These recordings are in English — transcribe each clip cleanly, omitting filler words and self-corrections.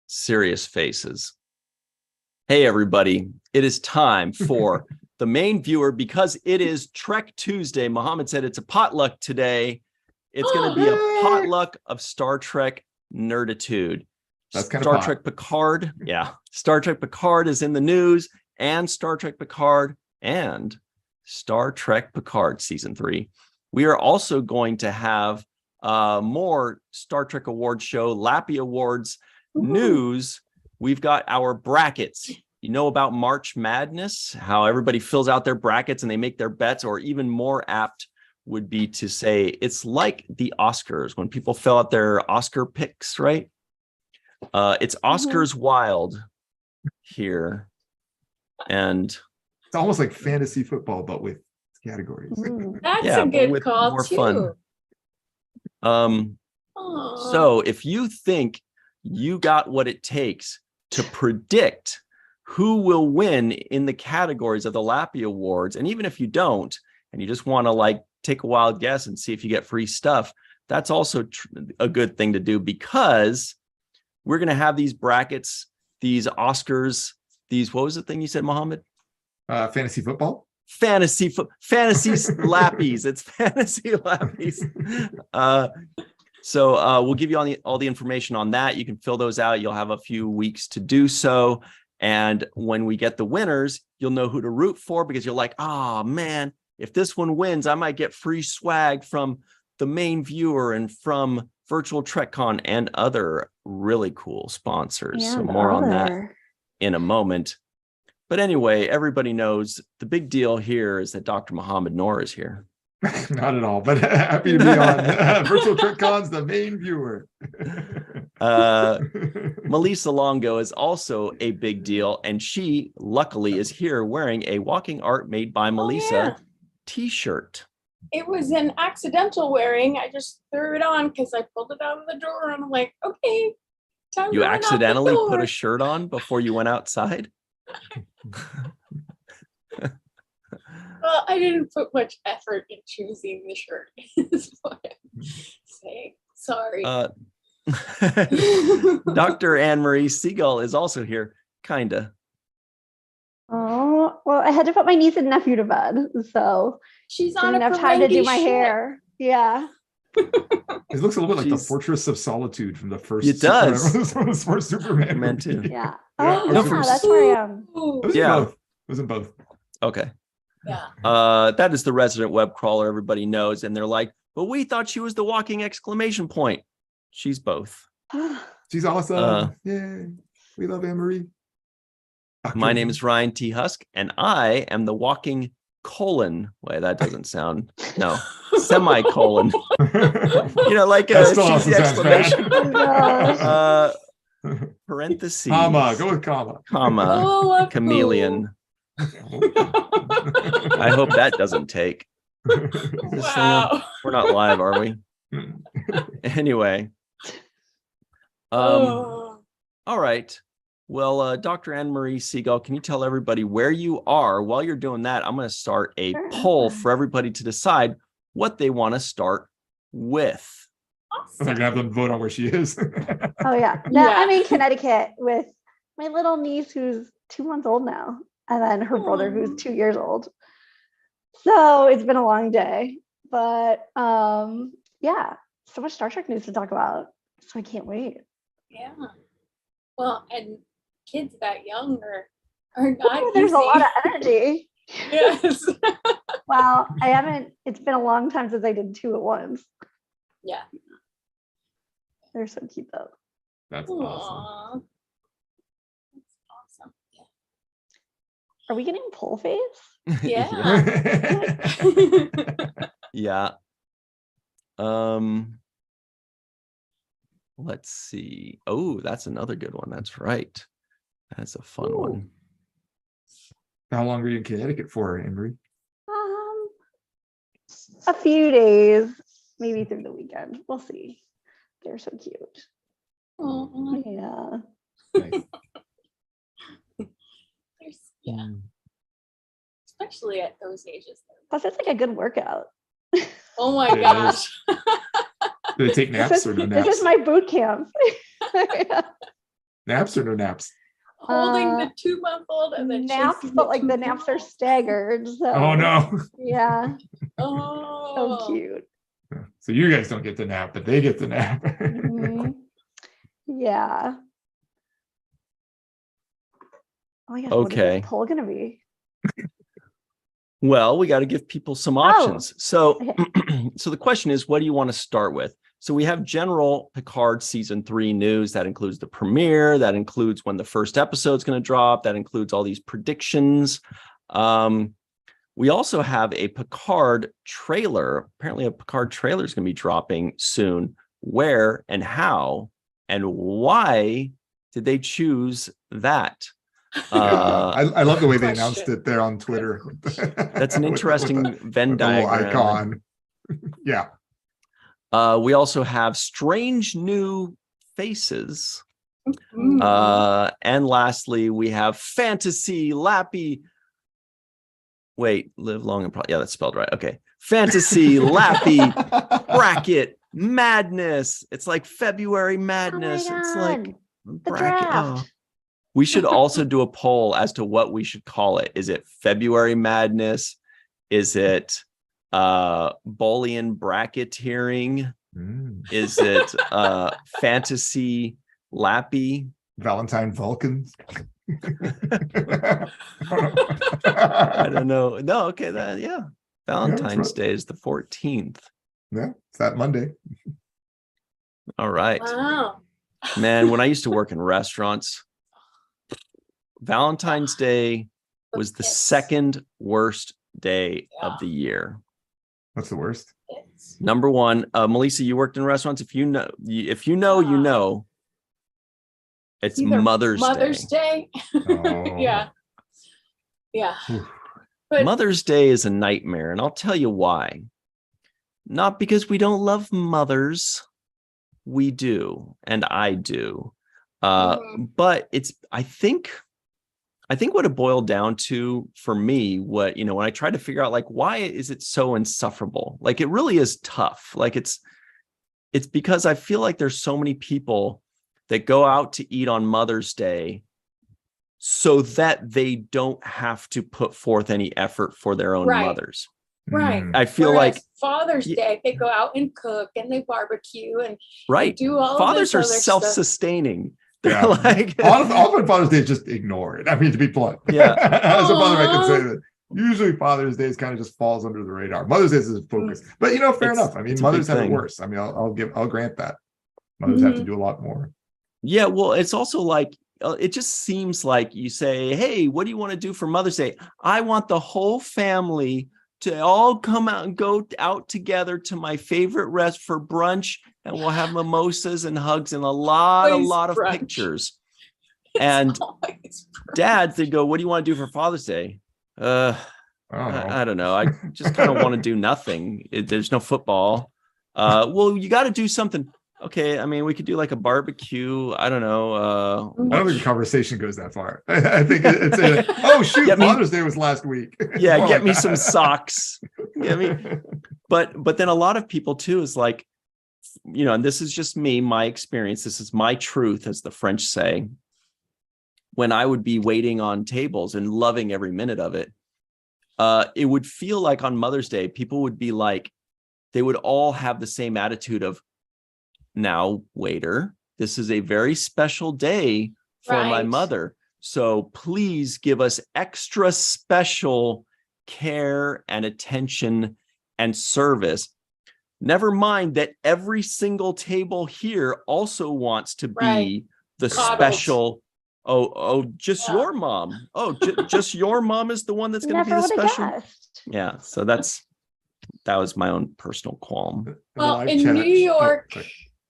Serious faces. Hey, everybody. It is time for the main viewer because it is Trek Tuesday. Mohammed said it's a potluck today. It's going to be a potluck of Star Trek nerditude. That's kind Star of Trek Picard. Yeah. Star Trek Picard is in the news, and Star Trek Picard and Star Trek Picard season 3. We are also going to have more Star Trek Awards show, LLAPy Awards news. We've got our brackets. You know about March Madness, how everybody fills out their brackets and they make their bets, or even more apt would be to say it's like the Oscars when people fill out their Oscar picks, right? It's Oscars wild here. And it's almost like fantasy football, but with categories. That's a good call, more too. Fun. So if you think you got what it takes to predict who will win in the categories of the LLAPy Awards, and even if you don't, and you just want to like take a wild guess and see if you get free stuff, that's also a good thing to do, because we're going to have these brackets, these Oscars, these, what was the thing you said, Mohammed? Fantasy football? Fantasy LLAPys. It's fantasy LLAPys. So we'll give you all the information on that. You can fill those out. You'll have a few weeks to do so. And when we get the winners, you'll know who to root for, because you're like, oh, man, if this one wins, I might get free swag from the main viewer and from Virtual TrekCon and other really cool sponsors. So more on that in a moment. But anyway, everybody knows the big deal here is that Dr. Mohammed Noor is here. Not at all, but happy to be on Virtual TrekCon's the main viewer. Melissa Longo is also a big deal, and she luckily is here wearing a Walking Art Made by Melissa t-shirt. It was an accidental wearing. I just threw it on because I pulled it out of the drawer and I'm like, okay, time you to run accidentally out the door. put a shirt on before you went outside? Well, I didn't put much effort in choosing the shirt. Is what I'm saying. Sorry. Dr. Anne-Marie Siegel is also here, kinda. Oh, well, I had to put my niece and nephew to bed, so she's on enough time to do my hair. Yeah. It looks a little bit like the Fortress of Solitude from the first. It does. First Superman meant to. Yeah. Yeah. Oh, yeah, that's where I am. It was in both. Okay. Yeah. That is the resident web crawler everybody knows, and they're like, but we thought she was the walking exclamation point. She's both. She's awesome. Yay. We love Anne-Marie. My name is Ryan T. Husk, and I am the walking colon. Wait, that doesn't sound, no, semicolon. You know, like a cheesy exclamation. Parentheses. Comma. Go with comma. Comma. Chameleon. I hope that doesn't take. Wow. We're not live, are we? Anyway. All right. Well, Dr. Anne-Marie Siegel, can you tell everybody where you are? While you're doing that, I'm going to start a poll for everybody to decide what they want to start with. Awesome. I'm going to have them vote on where she is. Oh, yeah. No, I'm in Connecticut with my little niece who's 2 months old now, and then her brother who's 2 years old. So it's been a long day, but yeah, so much Star Trek news to talk about. So I can't wait. Yeah. Well, and kids that young are not there's easy. a lot of energy. Yes. Well, it's been a long time since I did 2 at once. Yeah. They're so cute though. That's Aww. awesome. That's awesome. Yeah. Are we getting poll face? Yeah. Yeah. Let's see. Oh, that's another good one. That's right. That's a fun one. How long were you in Connecticut for, Anne-Marie? A few days, maybe through the weekend. We'll see. They're so cute. Oh, yeah. Nice. Yeah. Especially at those ages. Plus, it's like a good workout. Oh my It gosh. Do they take naps or no naps? This is my boot camp. Naps or no naps? Holding the 2-month-old and then naps, chasing but the like the naps are 2-month-old. staggered. So Oh no. yeah, Oh, so cute. So you guys don't get to nap, but they get to nap. Mhm. Yeah. Oh my gosh, what is Okay. this poll gonna be? Well, we got to give people some options. So, okay. so the question is, what do you want to start with? So we have general Picard season 3 news. That includes the premiere. That includes when the first episode is going to drop. That includes all these predictions. We also have a Picard trailer. Apparently a Picard trailer is going to be dropping soon. Where and how and why did they choose that? I love the way they Question. announced it there on Twitter. That's an interesting Venn with the little diagram. icon. Yeah. We also have strange new faces. Mm. And lastly, we have fantasy LLAPy. Wait, live long and yeah, that's spelled right. Okay. Fantasy LLAPy bracket madness. It's like February madness. Oh my It's God. like The bracket. draft. Oh. We should also do a poll as to what we should call it. Is it February madness? Is it Boolean bracketeering? Is it fantasy LLAPy? Valentine Vulcans. I don't know. No, okay, yeah. Valentine's Day is the 14th. Yeah, it's that Monday. All right. Wow. Man, when I used to work in restaurants, Valentine's Day was the second worst day of the year. What's the worst? Number one, Melissa, you worked in restaurants. If you know, you know. It's Mother's Day. Oh. Yeah. Yeah. But Mother's Day is a nightmare, and I'll tell you why. Not because we don't love mothers. We do, and I do. But it's, I think what it boiled down to for me, when I tried to figure out, like, why is it so insufferable? Like, it really is tough. Like, it's because I feel like there's so many people that go out to eat on Mother's Day so that they don't have to put forth any effort for their own mothers. Right. I feel Whereas like Father's Day, they go out and cook and they barbecue and do all fathers this are other self-sustaining. They're Yeah. like often Father's Day is just ignore it. I mean, to be blunt. Yeah. As a mother, I can say that usually Father's Day kind of just falls under the radar. Mother's Day is a focus, but fair enough. I mean, mothers have it worse. I mean, I'll grant that mothers have to do a lot more. Yeah, well, it's also like, it just seems like you say, hey, what do you want to do for Mother's Day? I want the whole family to all come out and go out together to my favorite rest for brunch, and we'll have mimosas and hugs and a lot of pictures. And dads, they go, what do you want to do for Father's Day? I don't know. I just kind of want to do nothing. There's no football. Well, you got to do something. Okay, I mean, we could do like a barbecue. I don't know. I don't think the conversation goes that far. I think it's oh shoot, Father's Day was last week. Yeah, get me some socks. Get me. But then a lot of people too is like, and this is just me, my experience. This is my truth, as the French say. When I would be waiting on tables and loving every minute of it, it would feel like on Mother's Day, people would be like, they would all have the same attitude of, now, waiter, this is a very special day for my mother. So please give us extra special care and attention and service. Never mind that every single table here also wants to be the special. Just your mom. Just your mom is the one that's going to be the special. Yeah. So that was my own personal qualm. Well, in New York.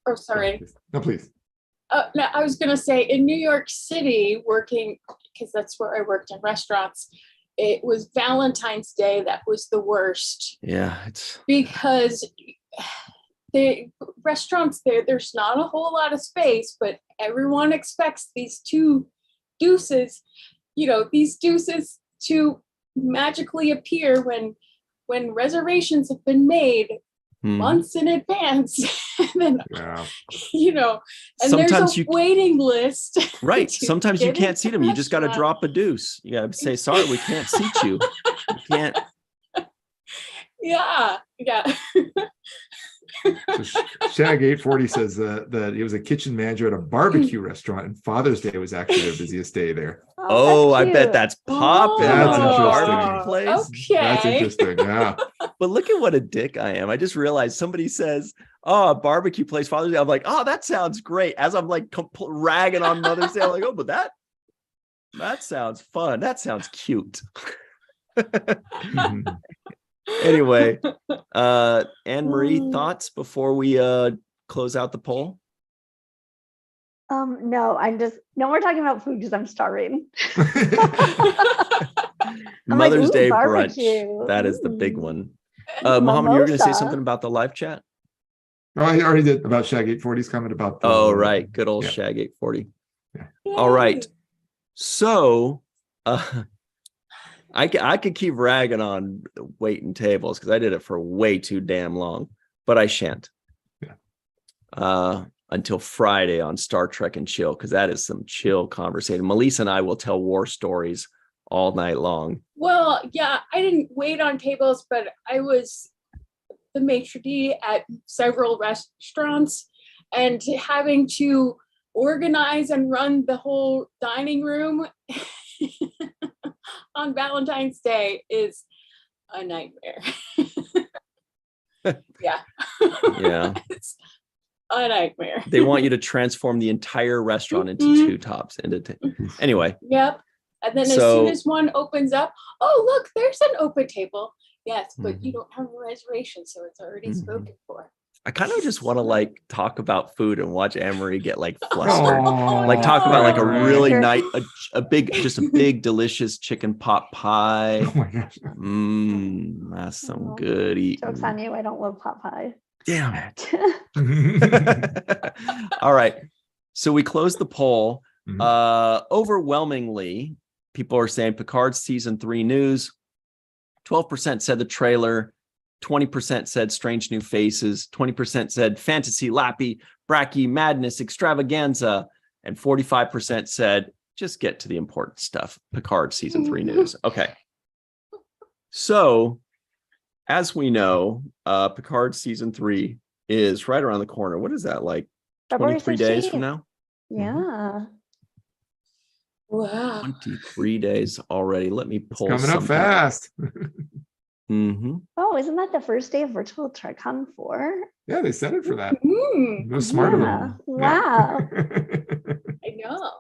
Oh, sorry. No, please. No, I was going to say in New York City, working, because that's where I worked in restaurants, it was Valentine's Day that was the worst. Yeah, because the restaurants there's not a whole lot of space, but everyone expects these two deuces, these deuces to magically appear when reservations have been made months in advance. And then, Yeah. And Sometimes there's a waiting list. Right. to Sometimes you get can't into seat the them. You just got to restaurant. drop a deuce. You got to say, sorry, we can't seat you. We can't. Yeah. So Shag 840 says that he was a kitchen manager at a barbecue restaurant, and Father's Day was actually their busiest day there. Oh, I bet cute. that's popping That's on a interesting. barbecue place. Okay. That's interesting. Yeah. But look at what a dick I am. I just realized somebody says, oh, a barbecue place, Father's Day. I'm like, oh, that sounds great. As I'm like ragging on Mother's Day, I'm like, oh, but that sounds fun. That sounds cute. Anyway, Anne-Marie, thoughts before we close out the poll? No, no more talking about food because I'm starving. Mother's Day barbecue. brunch. That is the big one. Muhammad, you were going to say something about the live chat? Oh, I already did about Shag 840's comment about the, right. Good old Shag 840. Yeah. All right. So I could keep ragging on waiting tables because I did it for way too damn long, but I shan't. Yeah. Until Friday on Star Trek and Chill, because that is some chill conversation. Melissa and I will tell war stories all night long. Well, yeah, I didn't wait on tables, but I was the maitre d' at several restaurants, and having to organize and run the whole dining room on Valentine's Day is a nightmare. Yeah. It's a nightmare. They want you to transform the entire restaurant into two tops. Anyway. Yep. And then as soon as one opens up, oh, look, there's an open table. Yes, but you don't have a reservation, so it's already spoken for. I kind of just want to like talk about food and watch Anne-Marie get like flustered. Like talk about like a really nice, a big delicious chicken pot pie. Oh my gosh. That's some good eating. Joke's on you, I don't love pot pie. Damn it. All right. So we closed the poll. Overwhelmingly, people are saying Picard season 3 news. 12% said the trailer. 20% said strange new faces. 20% said fantasy, LLAPy, Bracky, madness, extravaganza. And 45% said just get to the important stuff. Picard season 3 news. Okay. So as we know, Picard season 3 is right around the corner. What is that, like 23 days from now? Yeah. Wow. 23 days already. Let me pull it's coming up fast. Oh, isn't that the first day of virtual TrekCon 4? Yeah, they said it for that. It was smart of them. Wow. I know.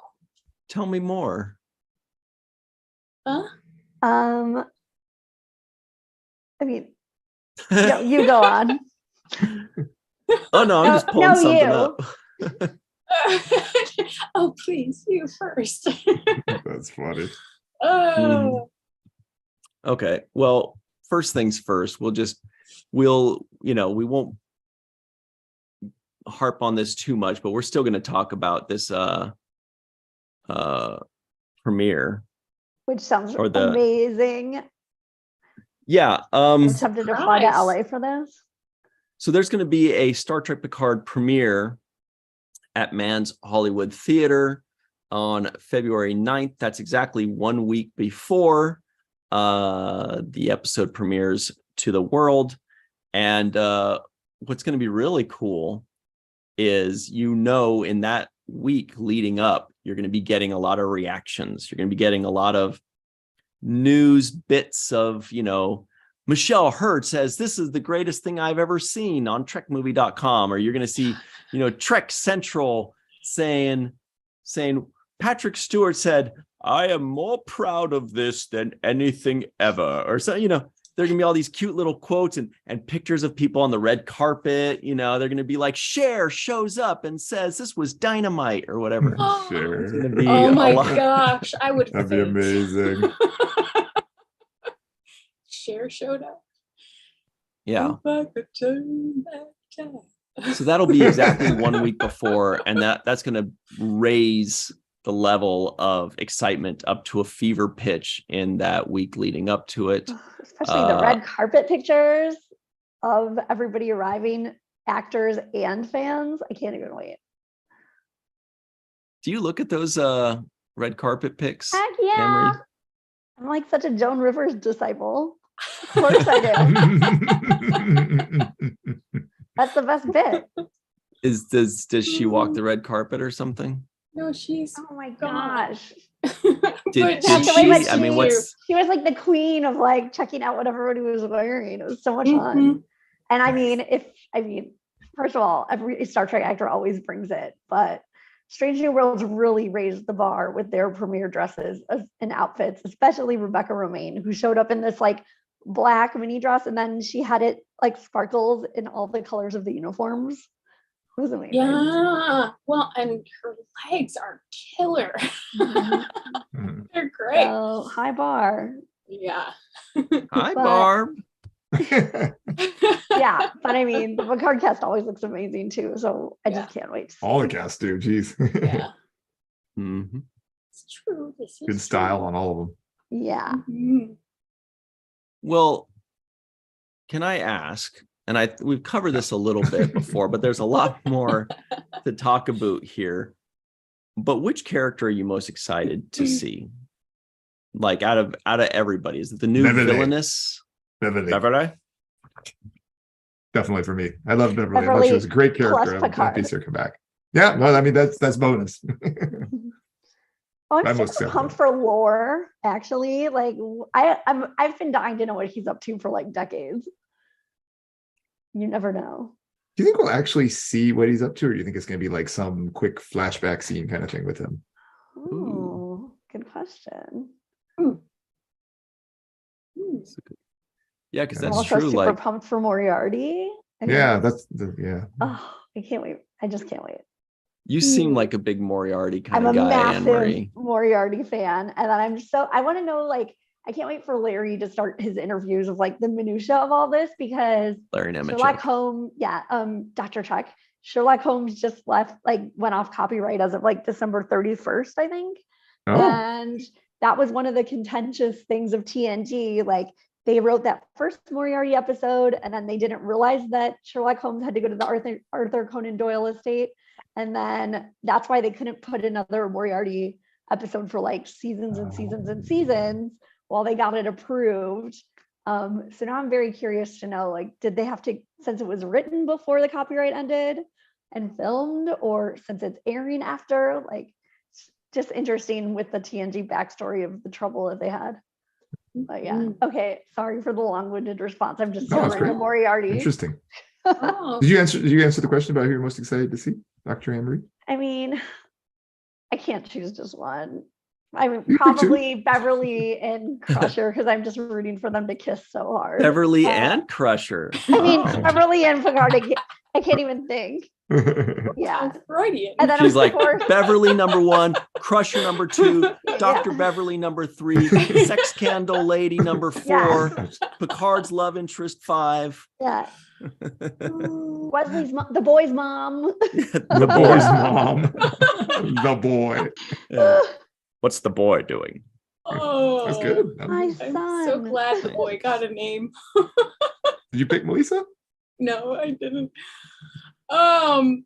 Tell me more. Huh? I mean, no, you go on. Oh no, I'm just pulling something up. Oh, please, you first. That's funny. Okay. Well, first things first, we won't harp on this too much, but we're still going to talk about this premiere. Which sounds amazing. Yeah. I'm tempted to fly to LA for this. So there's going to be a Star Trek Picard premiere at Mann's Hollywood Theater on February 9th. That's exactly 1 week before the episode premieres to the world. And what's going to be really cool is, in that week leading up, you're going to be getting a lot of reactions. You're going to be getting a lot of news bits of, Michelle Hurd says this is the greatest thing I've ever seen on trekmovie.com, or you're going to see, Trek Central saying Patrick Stewart said, I am more proud of this than anything ever, or so, there are going to be all these cute little quotes and pictures of people on the red carpet. They're going to be like, Cher shows up and says this was dynamite or whatever. Sure. Oh my gosh, I would. That'd be amazing. Cher showed up. Yeah. So that'll be exactly 1 week before, and that's going to raise the level of excitement up to a fever pitch in that week leading up to it. Especially the red carpet pictures. of everybody arriving, actors and fans. I can't even wait. Do you look at those red carpet pics? Heck yeah. Emery? I'm like such a Joan Rivers disciple. Of course I do. That's the best bit. Does she walk the red carpet or something? No, she's. Oh my gosh. Did But she? I mean, what's she was like the queen of like checking out what everybody was wearing. It was so much fun. And I mean, first of all, every Star Trek actor always brings it, but Strange New Worlds really raised the bar with their premiere dresses and outfits, especially Rebecca Romaine, who showed up in this like black mini dress, and then she had it like sparkles in all the colors of the uniforms. It was amazing. Yeah. Well, and her legs are killer. They're great. So, high bar. Yeah. hi, Barb? Yeah, but I mean, the PICARD cast always looks amazing too, so I just can't wait. All the cast do. Geez. Yeah. Mm-hmm. It's true. This is Good style true. on all of them. Yeah. Well, can I ask? And we've covered this a little bit before, but there's a lot more to talk about here. But which character are you most excited to see? Like out of everybody, is it the new villainous Beverly? Definitely for me. I love Beverly. I thought she was a great character. I'm happy to see her come back. Yeah, no, I mean that's bonus. I'm super pumped for Lore. Actually, like I've been dying to know what he's up to for like decades. You never know. Do you think we'll actually see what he's up to, or do you think it's going to be like some quick flashback scene kind of thing with him? Ooh, good question. Yeah, because that's also true. Super like pumped for Moriarty. Yeah. Oh, I can't wait. I just can't wait. You seem like a big Moriarty kind I'm of guy, a massive Anne-Marie. Moriarty fan, and then I want to know, like, I can't wait for Larry to start his interviews of like the minutia of all this, because Larry Nemechek. Sherlock Holmes, Dr. Chuck, Sherlock Holmes just went off copyright as of like December 31st, I think. And that was one of the contentious things of TNG. Like, they wrote that first Moriarty episode, and then they didn't realize that Sherlock Holmes had to go to the Arthur Conan Doyle estate. And then that's why they couldn't put another Moriarty episode for like seasons and seasons and seasons while they got it approved. So now I'm very curious to know, like, did they have to, since it was written before the copyright ended and filmed, or since it's airing after, like, just interesting with the TNG backstory of the trouble that they had. But yeah, okay, sorry for the long-winded response. I'm just so into Moriarty. Interesting. Did you answer the question about who you're most excited to see, Dr. Anne-Marie? I mean, I can't choose just one. I mean, probably Beverly and Crusher, because I'm just rooting for them to kiss so hard. Beverly and Crusher. I mean, Beverly and PICARD, I can't even think. Yeah. Freudian. And then she's like, Beverly number 1, Crusher number 2, Dr. Beverly number 3, Sex Candle Lady number 4, PICARD's love interest 5. Yeah. Wesley's the boy's mom. The boy's mom. The boy. Yeah. What's the boy doing? Oh, that's good. My son. I'm so glad the boy got a name. Did you pick Melissa? No, I didn't. And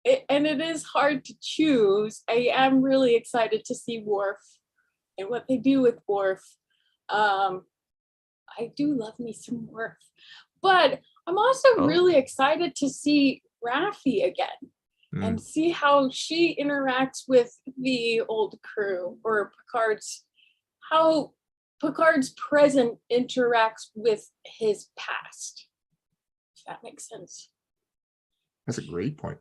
it is hard to choose. I am really excited to see Worf and what they do with Worf. I do love me some Worf, but I'm also really excited to see Raffi again and see how she interacts with the old crew, or how Picard's present interacts with his past. If that makes sense. That's a great point.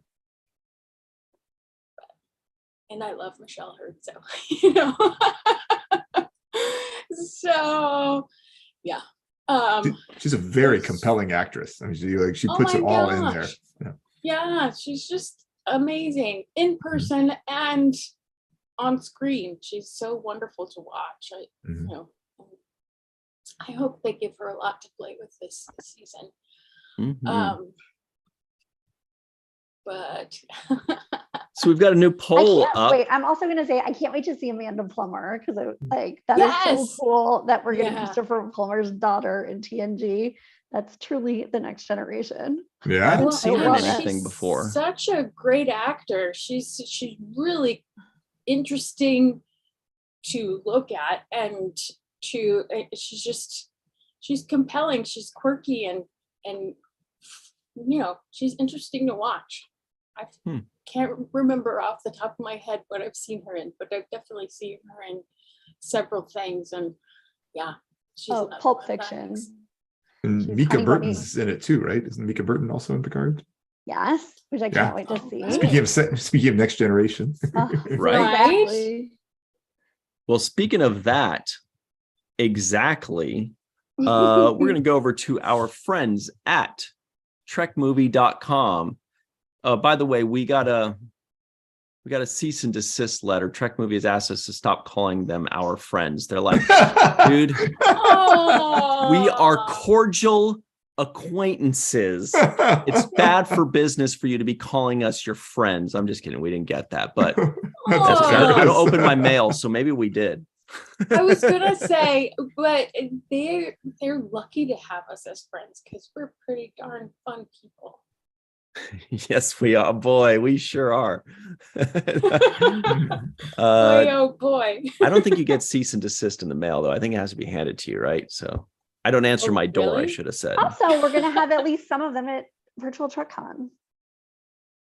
And I love Michelle Hurd, so you know. So yeah. She's a very compelling actress. I mean, she puts it all in there. Yeah, she's just amazing in person and on screen. She's so wonderful to watch. You know, I hope they give her a lot to play with this season. But so we've got a new poll up. Wait, I'm also going to say I can't wait to see Amanda Plummer, because that is so cool that we're getting Christopher Plummer's daughter in TNG. That's truly the next generation. I Yeah. haven't Well, seen her in love it. anything she's before. Such a great actor. She's really interesting to look at, and she's compelling. She's quirky, and she's interesting to watch. I can't remember off the top of my head what I've seen her in, but I've definitely seen her in several things, and yeah, she's another Pulp one of that Fiction. makes- And She's Mika Honey Bunny. Burton's in it too, right? Isn't Mika Burton also in Picard? Yes, which I Yeah. can't wait to see. Speaking of next generation. Right. Exactly. Well, speaking of that, exactly, we're going to go over to our friends at trekmovie.com. By the way, we got a cease and desist letter. Trek Movie has asked us to stop calling them our friends. They're like, dude, we are cordial acquaintances. It's bad for business for you to be calling us your friends. I'm just kidding. We didn't get that, but That's that's okay. I don't hilarious. open my mail, so maybe we did. I was gonna say, but they're lucky to have us as friends because we're pretty darn fun people. Yes, we are. Boy, we sure are. Boy, oh boy. I don't think you get cease and desist in the mail, though. I think it has to be handed to you, right? So I don't answer Oh, my door, I really? should have said. Also, we're gonna have at least some of them at Virtual TrekCon.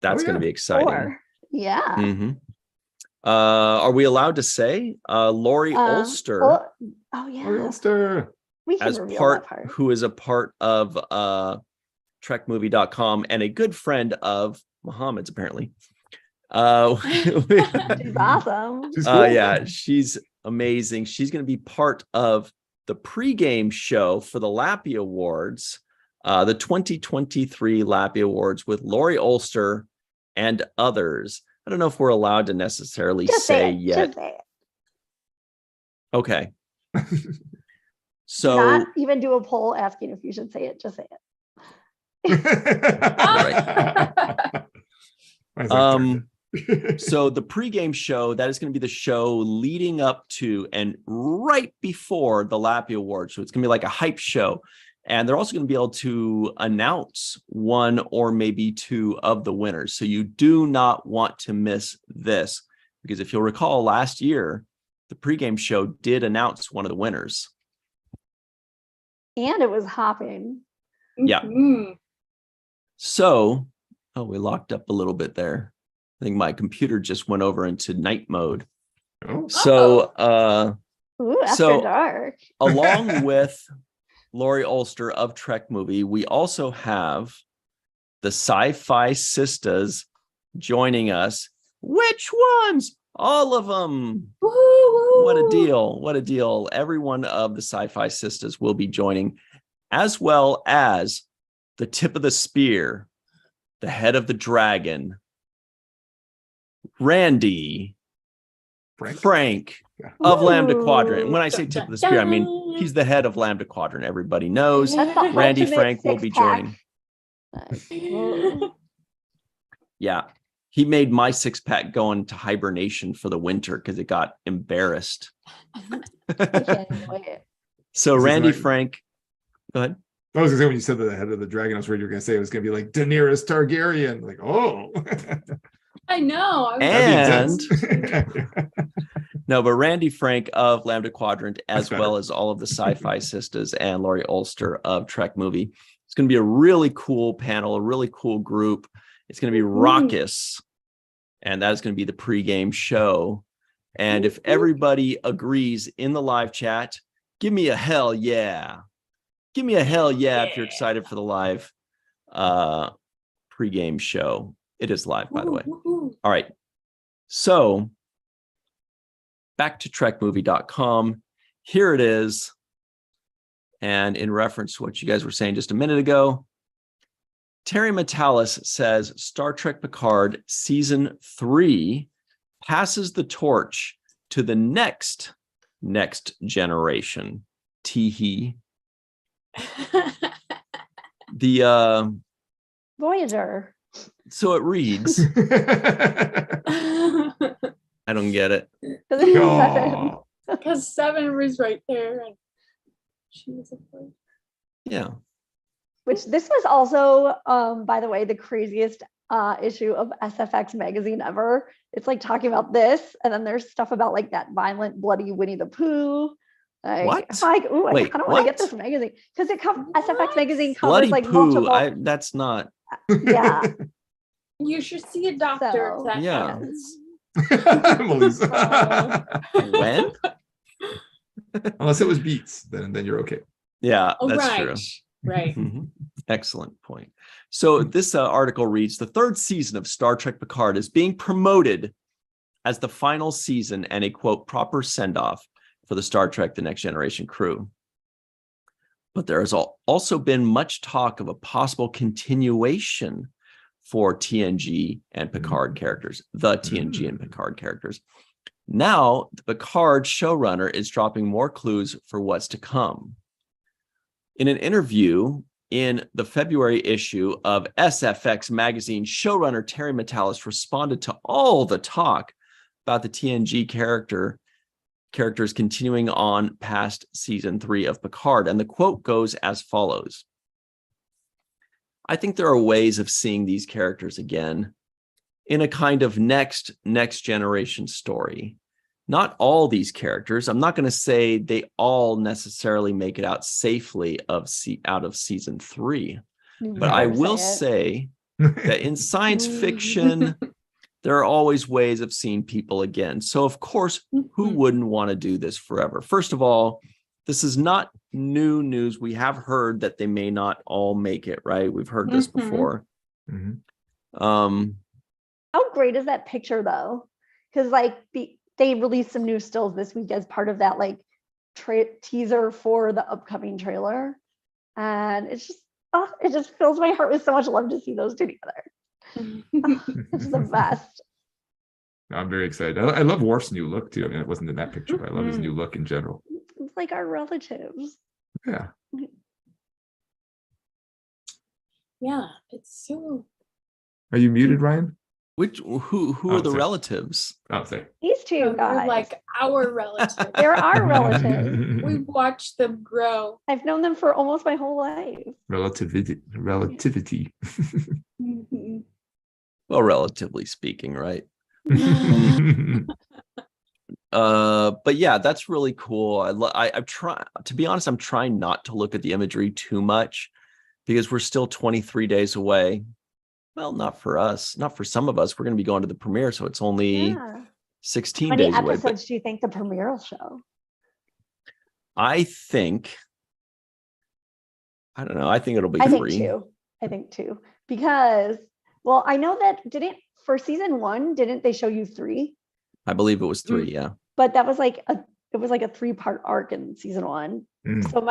That's Oh, going to yeah. be exciting. Or, yeah. Mhm. Are we allowed to say Lori Ulster Oh yeah. Lori Ulster. We can as reveal part, that part. who is a part of trekmovie.com and a good friend of Muhammad's, apparently. She's awesome. She's cool. Yeah, she's amazing. She's going to be part of the pregame show for the LLAPy Awards, the 2023 LLAPy Awards with Lori Ulster and others. I don't know if we're allowed to necessarily Just say it. yet. Just say it. Okay. Do So not even do a poll asking if you should say it. Just say it. so the pregame show, that is going to be the show leading up to and right before the LLAPy Awards. So it's going to be like a hype show. And they're also going to be able to announce one or maybe two of the winners. So you do not want to miss this, because if you'll recall, last year, the pregame show did announce one of the winners. And it was hopping. Yeah. Mhm. So, we locked up a little bit there. I think my computer just went over into night mode. Oh. So, Ooh, after So- dark. along with Lori Ulster of Trek Movie, we also have the Sci-Fi Sisters joining us. Which ones? All of them. Woo-hoo. What a deal. What a deal. Every one of the Sci-Fi Sisters will be joining, as well as the tip of the spear, the head of the dragon, Randy Frank of Lambda Ooh. Quadrant. When I say tip of the spear, I mean he's the head of Lambda Quadrant. Everybody knows. That's the Randy ultimate Frank will be six-pack. joining. Yeah. He made my six-pack go into hibernation for the winter because it got embarrassed. I can't enjoy it. So This is Randy like- Frank, go ahead. I was gonna say, when you said the head of the dragon, I was worried you were gonna say it was gonna be like Daenerys Targaryen. Like, oh, I know. And- That'd be intense. No, but Randy Frank of Lambda Quadrant, as That's well better. as all of the Sci-Fi Sisters and Lori Ulster of Trek Movie. It's going to be a really cool panel, a really cool group. It's going to be raucous. And that is going to be the pregame show. And if everybody agrees in the live chat, give me a hell yeah. Give me a hell yeah if you're excited for the live pregame show. It is live, by the way. Woo-hoo. All right. So back to trekmovie.com. Here it is. And in reference to what you guys were saying just a minute ago, Terry Metalis says Star Trek Picard season 3 passes the torch to the next generation. Teehee. The Voyager. so it reads, I don't get it. Because it's Aw. seven. Because 7 was right there, and she was afraid. Yeah. Which this was also, by the way, the craziest issue of SFX magazine ever. It's like talking about this, and then there's stuff about like that violent, bloody Winnie the Pooh. Like, What? I'm like, ooh, Wait, I kind of want to get what? this magazine because SFX magazine covers Bloody like poo. multiple. That's not. Yeah. You should see a doctor if So, that yeah. happens. Melissa. When? Unless it was beets, then you're okay. Yeah, Oh, that's right. true. Right. Mhm. Excellent point. So this article reads, the third season of Star Trek Picard is being promoted as the final season and a, quote, proper send-off for the Star Trek The Next Generation crew. But there has also been much talk of a possible continuation for TNG and Picard characters, the TNG and Picard characters. Now, the Picard showrunner is dropping more clues for what's to come. In an interview in the February issue of SFX magazine, showrunner Terry Matalas responded to all the talk about the TNG characters continuing on past season 3 of Picard. And the quote goes as follows. I think there are ways of seeing these characters again in a kind of next generation story. Not all these characters. I'm not going to say they all necessarily make it out safely out of season 3, but I will say that in science fiction, there are always ways of seeing people again. So, of course, who wouldn't want to do this forever? First of all, this is not new news. We have heard that they may not all make it, right? We've heard this before. How great is that picture, though? Because, like, they released some new stills this week as part of that, like, teaser for the upcoming trailer. And it's just, it just fills my heart with so much love to see those two together. It's the best. I'm very excited. I love Worf's new look too. I mean, it wasn't in that picture, but I love his new look in general. It's like our relatives. Yeah. Yeah, it's so. Are you muted, Ryan? Who are the relatives? Oh, sorry. These two guys. They're like our relatives. They're our relatives. We watched them grow. I've known them for almost my whole life. Relativity. Well, relatively speaking, right? But yeah, that's really cool. I'm trying, to be honest, I'm trying not to look at the imagery too much because we're still 23 days away. Well, not for us, not for some of us. We're going to be going to the premiere, so it's only 16 days away. How many episodes do you think the premiere will show? I don't know. I think it'll be 3. I think two. Because, well, I know that for season 1, didn't they show you 3? I believe it was 3, yeah. But that was like a 3-part arc in season 1. So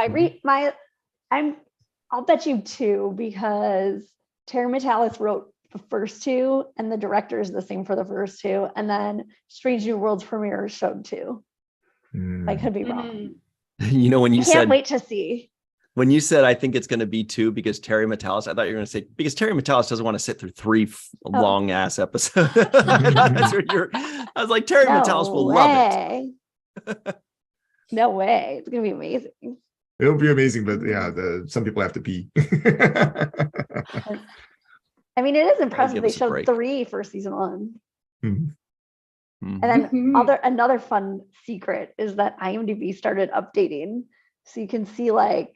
I'll bet you 2 because Terry Matalas wrote the first 2 and the director is the same for the first 2. And then Strange New Worlds premiere showed 2. I could be wrong. You know, when you can't wait to see. When you said, I think it's going to be 2 because Terry Matalas, I thought you were going to say, because Terry Matalas doesn't want to sit through 3 long ass episodes. That's what I was like, Terry Matalas will love it. No way. It's going to be amazing. It'll be amazing, but yeah, some people have to pee. I mean, it is impressive. They showed 3 for season 1. And then another fun secret is that IMDb started updating. So you can see like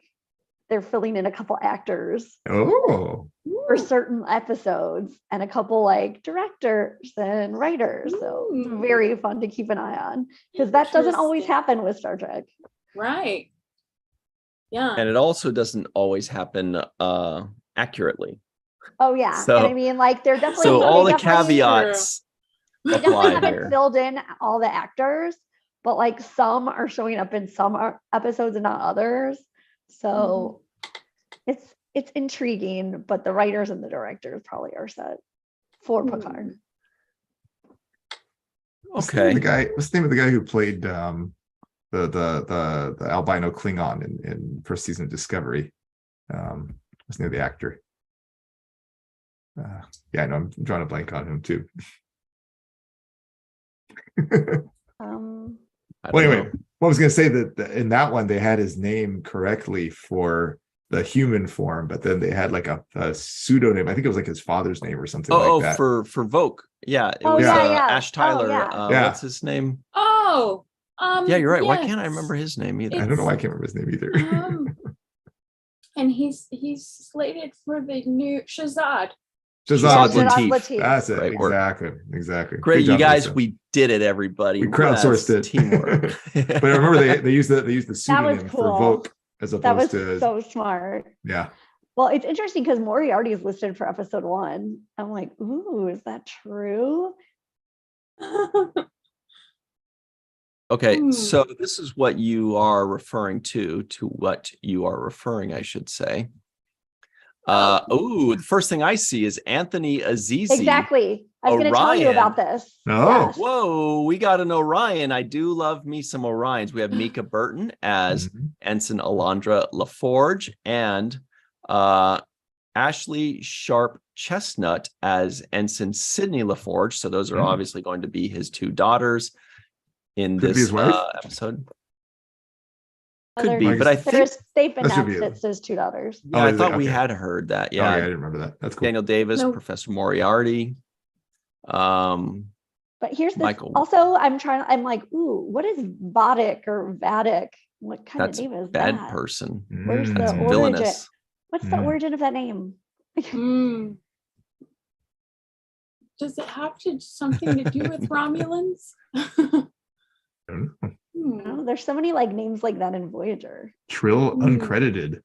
they're filling in a couple actors for certain episodes and a couple like directors and writers. So it's very fun to keep an eye on because that doesn't always happen with Star Trek. Right. Yeah. And it also doesn't always happen accurately. Oh yeah. So, and I mean, like they're definitely so all the caveats. They definitely haven't filled in all the actors, but like some are showing up in some episodes and not others. So it's intriguing, but the writers and the directors probably are set for Picard. What's the name of the guy who played the albino Klingon in first season of Discovery? What's the name of the actor? Yeah, I know, I'm drawing a blank on him too. Well, anyway, I was going to say that in that one they had his name correctly for the human form, but then they had like a pseudonym. I think it was like his father's name or something like that. for Vogue. Yeah, it Oh, was yeah. Ash Tyler. Yeah. What's his name? Oh, Yeah, you're right. Why yes. can't I remember his name either? I don't know why I can't remember his name either. And he's slated for the new Shazad. Shazad Latif. That's it. Great Exactly. Great, Good you job, guys. Lisa. We did it, everybody. We crowdsourced it. Teamwork. But I remember they used the pseudonym cool. for Vogue as opposed to so smart. Yeah. Well, it's interesting because Moriarty is listed for episode 1. I'm like, ooh, is that true? Okay, so this is what you are referring to what you are referring, I should say. The first thing I see is Anthony Azizi. Exactly. I was going to tell you about this. Oh. Yes. Whoa, we got an Orion. I do love me some Orions. We have Mika Burton as Ensign Alondra LaForge and Ashley Sharp Chestnut as Ensign Sydney LaForge. So those are obviously going to be his 2 daughters in this episode. Could be, but I think they've announced it's his 2 daughters. Yeah, I thought we had heard that. Yeah, I didn't remember that. That's cool. Daniel Davis, Professor Moriarty. But here's the Michael. Also, I'm like, ooh, what is Vadic or Vadic? What kind of name is bad that? Person. Where's the origin? Villainous. What's the origin of that name? Does it have something to do with Romulans? No, there's so many like names like that in Voyager. Trill uncredited.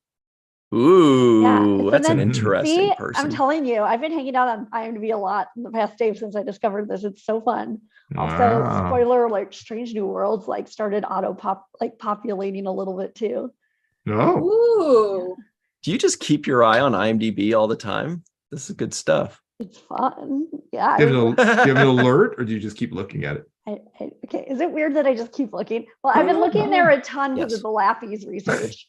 Ooh, that's an interesting person. I'm telling you, I've been hanging out on IMDb a lot in the past day since I discovered this. It's so fun. Also, spoiler alert, Strange New Worlds like started populating a little bit too. Ooh. Do you just keep your eye on IMDb all the time? This is good stuff. It's fun. Yeah. Do you have an alert or do you just keep looking at it? Okay. Is it weird that I just keep looking? Well, I've been looking there a ton because of the LLAPy's research.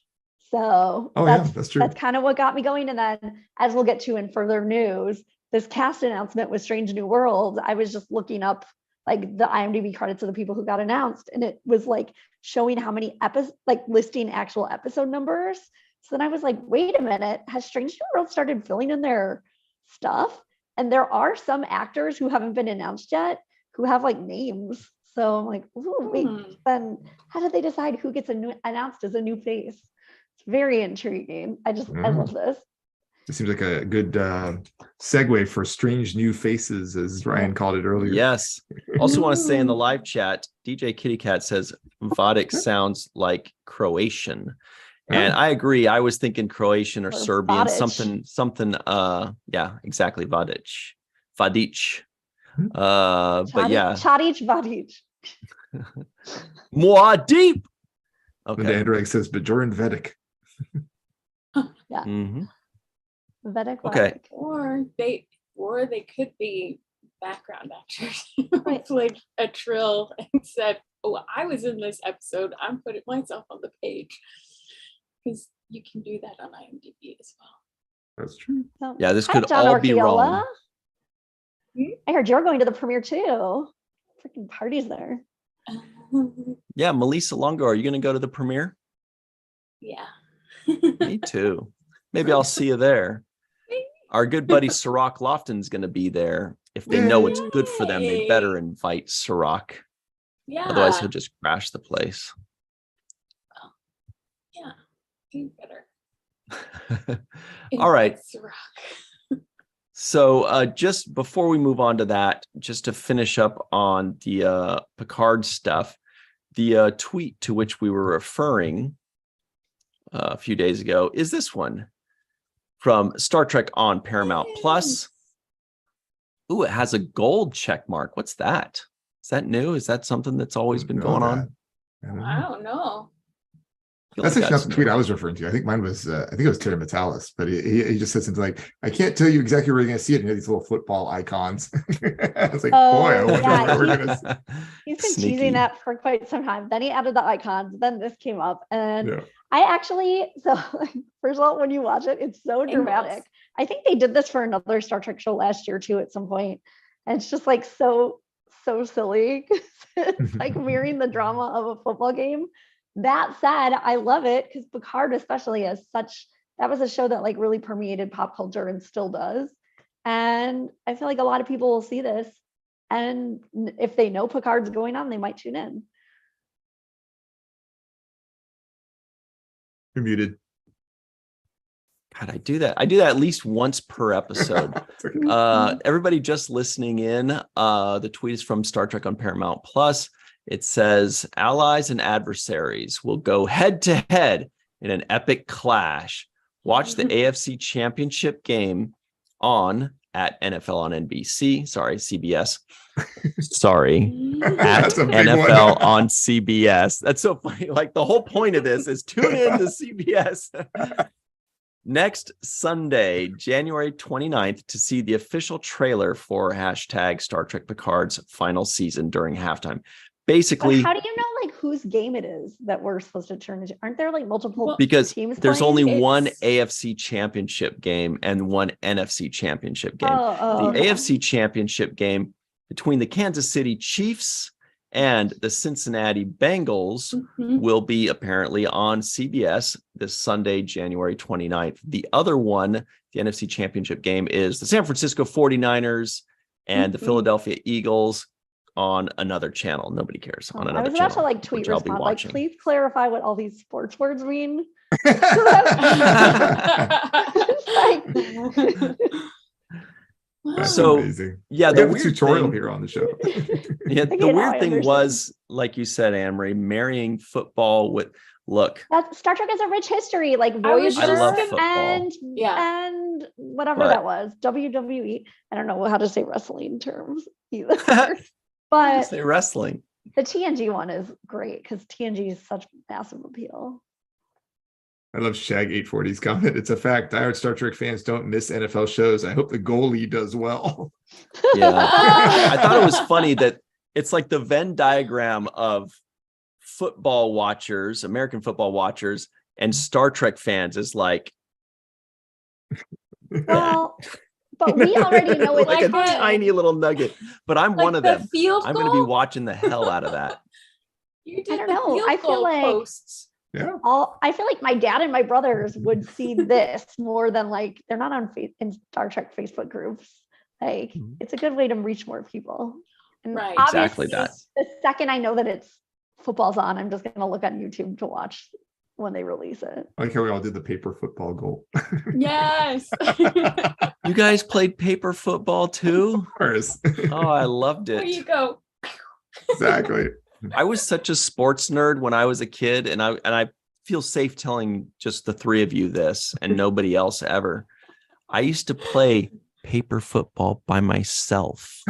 So that's true. That's kind of what got me going. And then as we'll get to in further news, this cast announcement with Strange New Worlds, I was just looking up like the IMDb credits of the people who got announced. And it was like showing how many episodes, like listing actual episode numbers. So then I was like, wait a minute, has Strange New Worlds started filling in their stuff? And there are some actors who haven't been announced yet who have like names. So I'm like, ooh, wait, then how did they decide who gets announced as a new face? It's very intriguing. I love this. It seems like a good segue for strange new faces, as Ryan called it earlier. Yes. Also want to say in the live chat, DJ Kitty Cat says Vadic sounds like Croatian. And I agree. I was thinking Croatian or Serbian, Vadic. something. Yeah, exactly. Vadic. But yeah. Chadic, Vadic. Muad'Dib. Okay. And Andreg says Bajoran Vedic. Yeah. Vedic. Okay. Or they could be background actors. Right. Like a Trill and said, "Oh, I was in this episode. I'm putting myself on the page." Because you can do that on IMDb as well. That's true. Yeah, this could all be wrong. I heard you're going to the premiere too. Freaking parties there. Yeah, Melissa Longo, are you going to go to the premiere? Yeah. Me too. Maybe I'll see you there. Our good buddy Sirach Lofton's going to be there. If they know what's good for them, they better invite Sirach. Yeah. Otherwise, he'll just crash the place. Well, yeah. Do better. All right. Sirach. So just before we move on to that, just to finish up on the PICARD stuff, the tweet to which we were referring a few days ago is this one from Star Trek on Paramount Plus. Ooh, it has a gold check mark. What's that? Is that new? Is that something that's always been going on? I don't know. That's actually not the tweet I was referring to. I think mine was, I think it was Terry Metalis, but he just said something like, I can't tell you exactly where you're going to see it. And these little football icons. I was like, boy, I wonder where we're going to see. He's been teasing that for quite some time. Then he added the icons. Then this came up. And I actually, first of all, when you watch it, it's so dramatic. I think they did this for another Star Trek show last year too at some point. And it's just like so silly. It's like mirroring the drama of a football game. That said, I love it because PICARD especially has such that was a show that like really permeated pop culture and still does. And I feel like a lot of people will see this, and if they know Picard's going on, they might tune in. You're muted. God, I do that at least once per episode. Everybody just listening in, the tweet is from Star Trek on Paramount Plus. It says allies and adversaries will go head to head in an epic clash. Watch the AFC Championship game at NFL on NBC. Sorry, CBS. Sorry, at NFL on CBS. That's so funny. Like the whole point of this is tune in to CBS. Next Sunday, January 29th, to see the official trailer for # Star Trek Picard's final season during halftime. Basically, but how do you know like whose game it is that we're supposed to turn into? Aren't there like multiple because teams there's playing? only one AFC championship game and one NFC championship game. The AFC championship game between the Kansas City Chiefs and the Cincinnati Bengals will be apparently on CBS this Sunday, January 29th. The other one, the NFC championship game, is the San Francisco 49ers and the Philadelphia Eagles on another channel. Nobody cares. On another channel. I was about to like tweet respond, like, please clarify what all these sports words mean. So amazing. Yeah, we have a tutorial here on the show. Yeah, the weird thing was, like you said, Anne-Marie, marrying football with Star Trek has a rich history, like Voyager and whatever that was, WWE. I don't know how to say wrestling terms either. But say wrestling. The TNG one is great because TNG is such massive appeal. I love Shag 840's comment. It's a fact. Diehard Star Trek fans don't miss NFL shows. I hope the goalie does well. Yeah. I thought it was funny that it's like the Venn diagram of football watchers, American football watchers, and Star Trek fans is like. Well, but we already know it's like a tiny little nugget. But I'm like one of them. I'm going to be watching the hell out of that. You did I don't know. I feel like posts. Yeah. I feel like my dad and my brothers would see this more than like they're not on in Star Trek Facebook groups. Like it's a good way to reach more people. And right. Exactly that. The second I know that it's football's on, I'm just going to look on YouTube to watch when they release it. I like how we all did the paper football goal. Yes. You guys played paper football too? Of course. Oh, I loved it. There you go. Exactly. I was such a sports nerd when I was a kid, and I feel safe telling just the three of you this and nobody else ever. I used to play paper football by myself.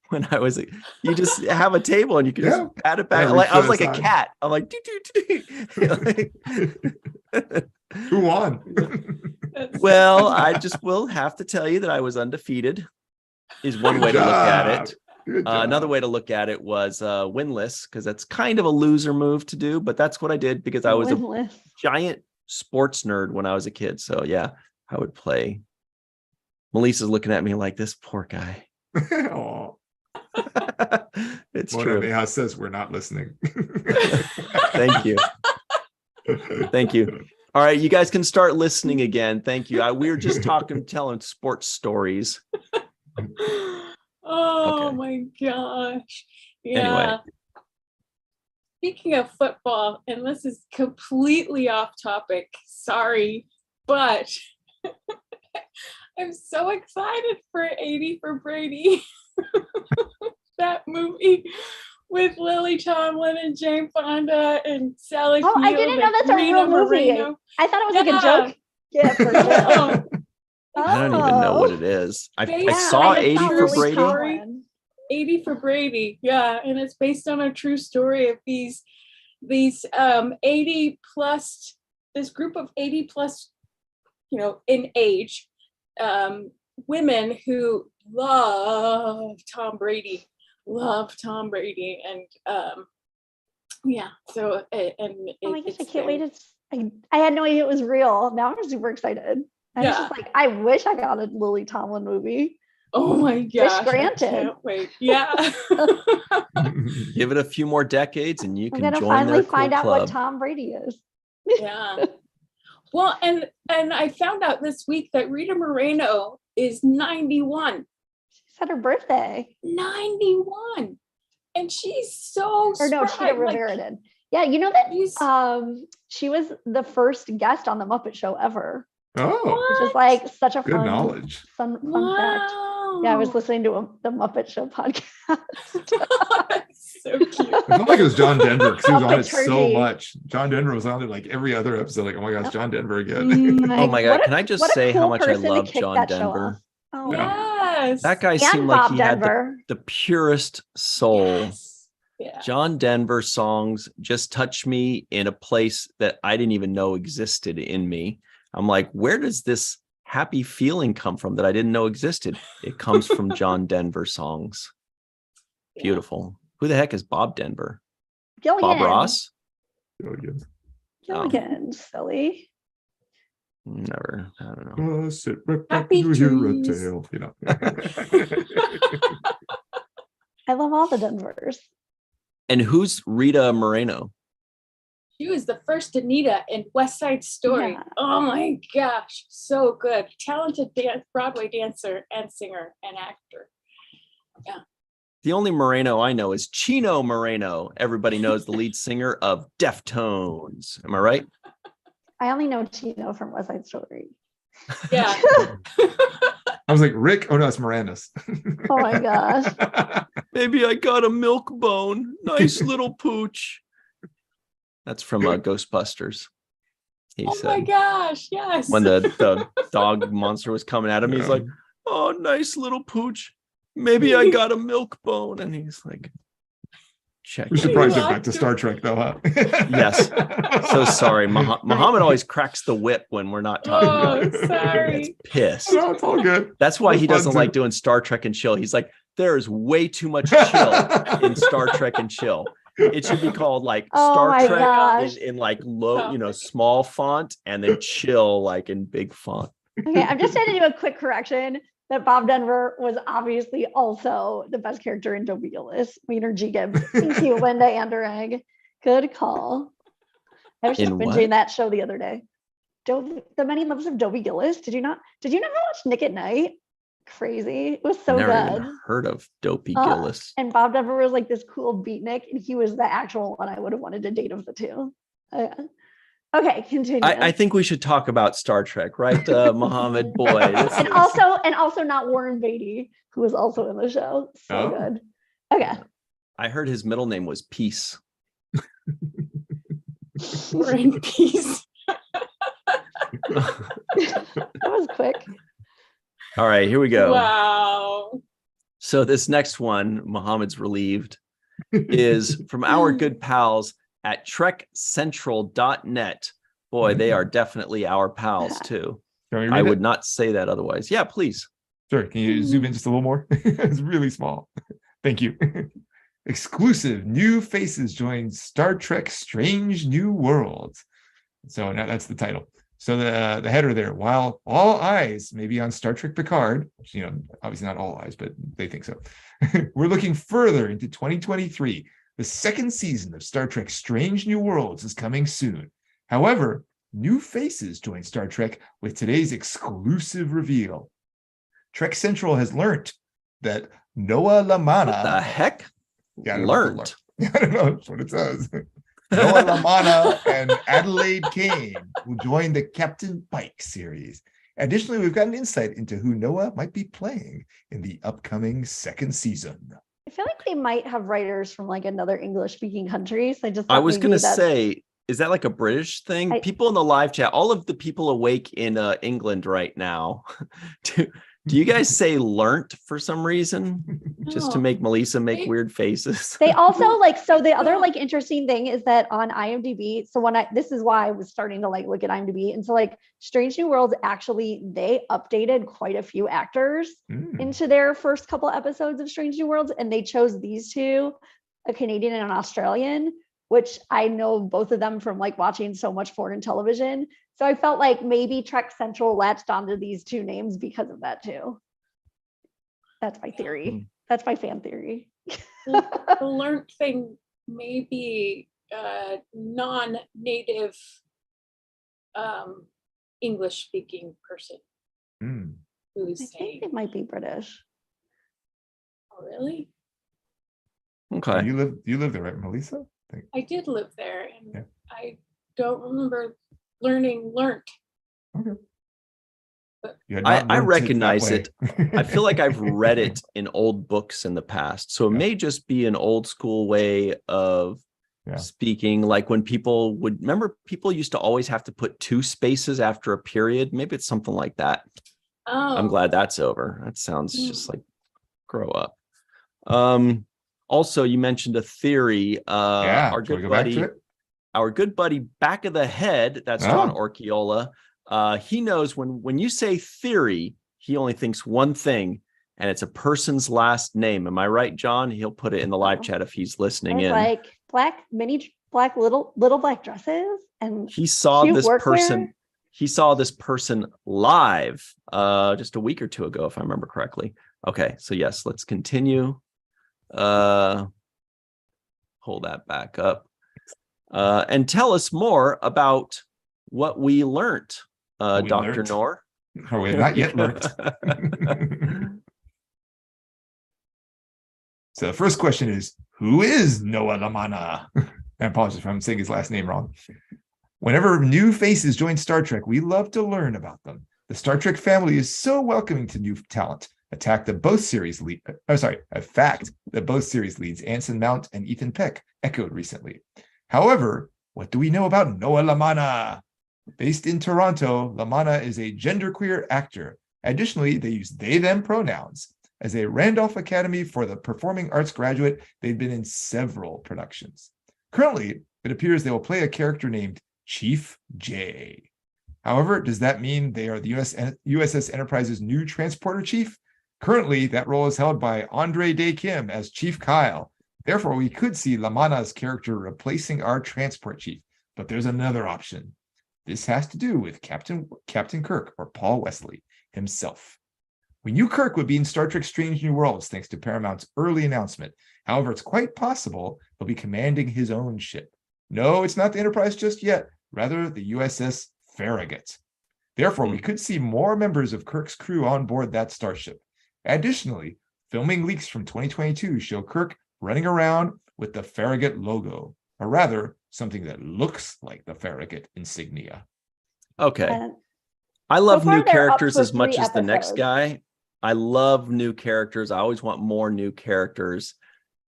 When I was, you just have a table and you can just pat it back. I was like a cat. I'm like, who won? Well, I just will have to tell you that I was undefeated. Is one way to look at it. Another way to look at it was winless, because that's kind of a loser move to do, but that's what I did because I was a giant sports nerd when I was a kid. So yeah, I would play. Melissa's looking at me like, this poor guy. It's true. Meha says we're not listening. Thank you. Thank you. All right, you guys can start listening again. Thank you. We were just telling sports stories. Oh my gosh. Yeah. Anyway. Speaking of football, and this is completely off topic, sorry, but I'm so excited for 80 for Brady. That movie with Lily Tomlin and Jane Fonda and Sally Field. Oh, I didn't know that's a real movie. I thought it was like a joke. Yeah, for sure. I don't even know what it is. I saw 80 for Brady. 80 for Brady, yeah, and it's based on a true story of these 80 plus, this group of 80 plus, in age, women who love Tom Brady, and so and oh my gosh, I can't wait! I had no idea it was real. Now I'm super excited. I'm just like, I wish I got a Lily Tomlin movie. Oh my gosh. Wish granted. I can't wait. Yeah. Give it a few more decades and you can join finally their cool find out club. what Tom Brady is. Yeah. Well, and I found out this week that Rita Moreno is 91. She's had her birthday. 91. And she's so Or no, spry. Cheetah Rivera did. Yeah, you know that she was the first guest on the Muppet Show ever. Oh, which is like such a good fun knowledge. Fun fact. Yeah, I was listening to the Muppet Show podcast. So cute. I felt like it was John Denver because he was on it so Liturgy. much. John Denver was on it like every other episode. Like, oh my gosh, John Denver again. Oh my God. Can I just say how much I person to love kick John that show Denver? off. Oh, Yes. That guy and seemed like Bob he Denver. had the purest soul. Yes. Yeah. John Denver songs just touch me in a place that I didn't even know existed in me. I'm like, where does this happy feeling come from that I didn't know existed? It comes from John Denver songs. Beautiful. Who the heck is Bob Denver? Gilligan. Bob Ross? Gilligan, silly. Never. I don't know. Sit right back Happy to hear a trees. tale. You know. I love all the Denvers. And who's Rita Moreno? She was the first Anita in West Side Story. Yeah. Oh my gosh, so good. Talented Broadway dancer and singer and actor. Yeah. The only Moreno I know is Chino Moreno. Everybody knows the lead singer of Deftones. Am I right? I only know Chino from West Side Story. Yeah. I was like, Rick. Oh no, it's Moranis. Oh my gosh. Maybe I got a milk bone. Nice little pooch. That's from Ghostbusters. He Oh said, my gosh, yes. when the dog monster was coming at him, he's like, oh, nice little pooch. Maybe I got a milk bone. And he's like, check. We should probably get back to Star Trek though, huh? Yes. So sorry. Muhammad always cracks the whip when we're not talking about it. Oh, sorry. He's pissed. No, it's all good. That's why It's he fun doesn't too. like doing Star Trek and Chill. He's like, there is way too much chill in Star Trek and Chill. It should be called like Oh Star my Trek gosh. in like low, small font, and then Chill like in big font. Okay, I'm just going to do a quick correction that Bob Denver was obviously also the best character in Dobie Gillis, Maynard G. Gibbs. Thank you, Linda Anderegg. Good call. I was just In binging what? that show the other day. The Many Lives of Dobie Gillis. Did you never watch Nick at Night? Crazy. It was so Never good. even heard of Dopey Gillis. And Bob Denver was like this cool beatnik, and he was the actual one I would have wanted to date of the two. Okay, continue. I think we should talk about Star Trek, right, Muhammad? Boy, this and is- also not Warren Beatty, who was also in the show. So good. Okay. I heard his middle name was Peace. We're in peace. That was quick. All right, here we go. Wow. So this next one, Muhammad's relieved, is from our good pals at trekcentral.net. Boy, they are definitely our pals too. Can we read I it? would not say that otherwise. Yeah, please. Sure. Can you zoom in just a little more? It's really small. Thank you. Exclusive new faces join Star Trek Strange New Worlds. So now that's the title. So the header there, while all eyes may be on Star Trek Picard, which, obviously not all eyes, but they think so. We're looking further into 2023. The second season of Star Trek Strange New Worlds is coming soon. However, new faces join Star Trek with today's exclusive reveal. Trek Central has learned that Noah Lamana. What the heck? Yeah, Learned. I don't know. That's what it says. Noah Lamana and Adelaide Kane will join the Captain Pike series. Additionally, we've got an insight into who Noah might be playing in the upcoming second season. I feel like they might have writers from like another English-speaking country. So I was going to say, is that like a British thing? People in the live chat, all of the people awake in England right now, do you guys say learnt for some reason? Just to make Melissa make weird faces? They also the other interesting thing is that on IMDb, so this is why I was starting to look at IMDb. And so Strange New Worlds, actually, they updated quite a few actors into their first couple episodes of Strange New Worlds. And they chose these two, a Canadian and an Australian, which I know both of them from watching so much foreign television. So I felt like maybe Trek Central latched onto these two names because of that too. That's my theory. That's my fan theory. The learned thing may be non-native English speaking person who's I saying. think it might be British. Oh, really? Okay. You live there, right, Melissa? I did live there, and Yeah. I don't remember learnt. Okay. But I recognize it. I feel like I've read it in old books in the past. So it may just be an old school way of speaking. Like when people people used to always have to put 2 spaces after a period. Maybe it's something like that. Oh. I'm glad that's over. That sounds just like grow up. Also, you mentioned a theory. Our good buddy Back of the Head, that's John Orchiola. He knows when you say theory, he only thinks one thing, and it's a person's last name. Am I right, John? He'll put it in the live chat if he's listening in. Like black little black dresses, and he saw this person. He saw this person live just a week or 2 ago, if I remember correctly. Okay, so yes, let's continue. Hold that back up. And tell us more about what we learned, Dr. Noor. Oh, we have not yet learned. So the first question is, who is Noah Lamana? I apologize if I'm saying his last name wrong. Whenever new faces join Star Trek, we love to learn about them. The Star Trek family is so welcoming to new talent. A fact that both series leads Anson Mount and Ethan Peck echoed recently. However, what do we know about Noah Lamana? Based in Toronto, Lamana is a genderqueer actor. Additionally, they use they/them pronouns. As a Randolph Academy for the Performing Arts graduate, they've been in several productions. Currently, it appears they will play a character named Chief J. However, does that mean they are the USS Enterprise's new transporter chief? Currently, that role is held by Andre Day Kim as Chief Kyle. Therefore, we could see Lamana's character replacing our transport chief. But there's another option. This has to do with Captain Kirk, or Paul Wesley, himself. We knew Kirk would be in Star Trek Strange New Worlds thanks to Paramount's early announcement. However, it's quite possible he'll be commanding his own ship. No, it's not the Enterprise just yet, rather the USS Farragut. Therefore, we could see more members of Kirk's crew on board that starship. Additionally, filming leaks from 2022 show Kirk running around with the Farragut logo, or rather, something that looks like the Farragut insignia. Okay. I love new characters as much as the next guy. I love new characters. I always want more new characters.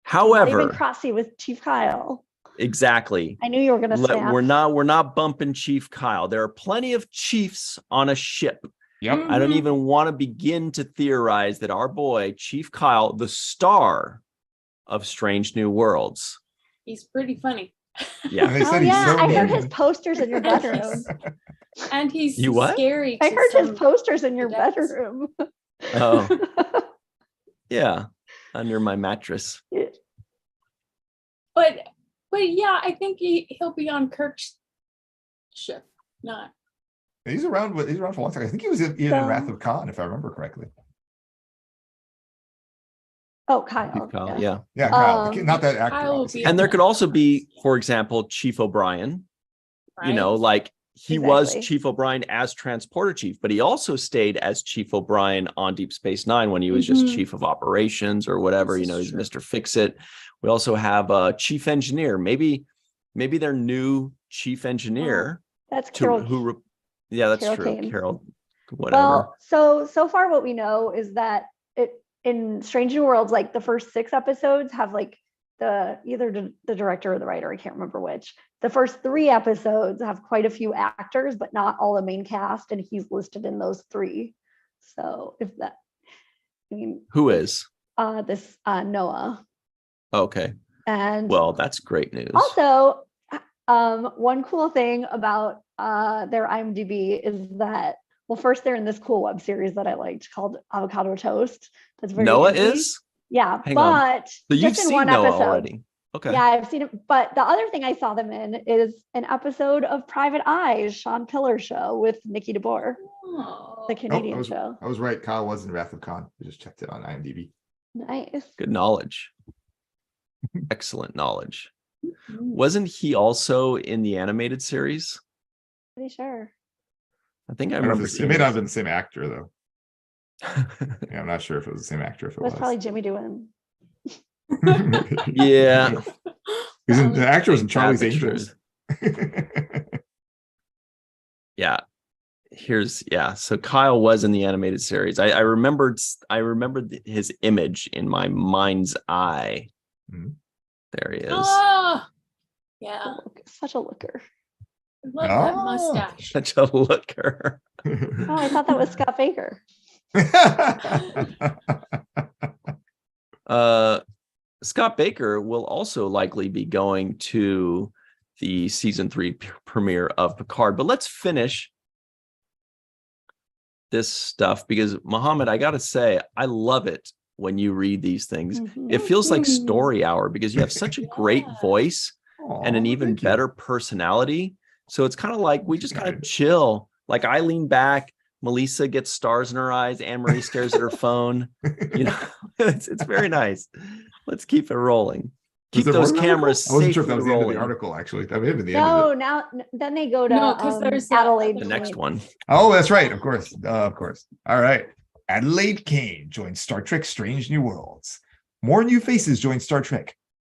However, not even Crossy with Chief Kyle. Exactly. I knew you were going to snap. We're not bumping Chief Kyle. There are plenty of chiefs on a ship. Yep. I don't even want to begin to theorize that our boy, Chief Kyle, the star of Strange New Worlds. He's pretty funny. Yeah. I heard his posters in your bedroom. And he's scary. I heard his posters in your bedroom. Oh. Yeah. Under my mattress. But yeah, I think he'll be on Kirk's ship. Not. He's around for a long time. I think he was in Wrath of Khan, if I remember correctly. Oh, Kyle. Yeah. Yeah, Kyle. Not that actor. And there could also be, for example, Chief O'Brien. Right. You know, like he was Chief O'Brien as transporter chief, but he also stayed as Chief O'Brien on Deep Space Nine when he was just chief of operations or whatever. He's Mr. Fix-It. We also have a chief engineer. Maybe their new chief engineer. That's Carol. That's Carol true. Kane. Carol, whatever. Well, so far what we know is that in Strange New Worlds, like the first 6 episodes have like either the director or the writer, I can't remember which. The first 3 episodes have quite a few actors, but not all the main cast, and he's listed in those 3. So who is this Noah? Okay. And well, that's great news. Also, one cool thing about their IMDb is that, well, first they're in this cool web series that I liked called Avocado Toast. That's very Noah easy. is? Yeah, Hang on. So you've just in seen one Noah episode. Already. Okay. Yeah, I've seen it. But the other thing I saw them in is an episode of Private Eyes, Sean Pillar's show with Nikki DeBoer, the Canadian show. I was right. Kyle was in Wrath of Khan. I just checked it on IMDb. Nice. Good knowledge. Excellent knowledge. Wasn't he also in the animated series? Pretty sure. I think I don't know remember if it seeing may not it. have been the same actor though. Yeah, I'm not sure if it was the same actor. If it It was was, probably Jimmy Doohan. Yeah. The actor was in Take that Charlie's for Angels. Yeah. So Kyle was in the animated series. I remembered his image in my mind's eye. Mhm. There he is. Oh, yeah. Such a looker. I love that Oh. mustache. Such a looker. Oh, I thought that was Scott Baker. Scott Baker will also likely be going to the season 3 premiere of Picard. But let's finish this stuff because Mohammed, I got to say, I love it when you read these things. Mhm. It feels like story hour because you have such a great voice and an even Thank you. better personality. So it's kind of like we just kind of Right. chill. Like I lean back, Melissa gets stars in her eyes, Anne Marie stares at her phone. You know, it's very nice. Let's keep it rolling. Keep Was there those more of an cameras article? I wasn't sure if safely that was the end of rolling. the article. Actually, that may have been the end of No, it. now then they go to No, 'cause there's Adelaide. The next Kane. one. Oh, that's right. Of course. Of course. All right. Adelaide Kane joins Star Trek Strange New Worlds. More new faces join Star Trek.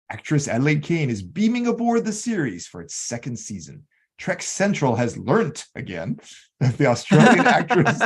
Actress Adelaide Kane is beaming aboard the series for its second season. Trek Central has learnt again that the Australian actress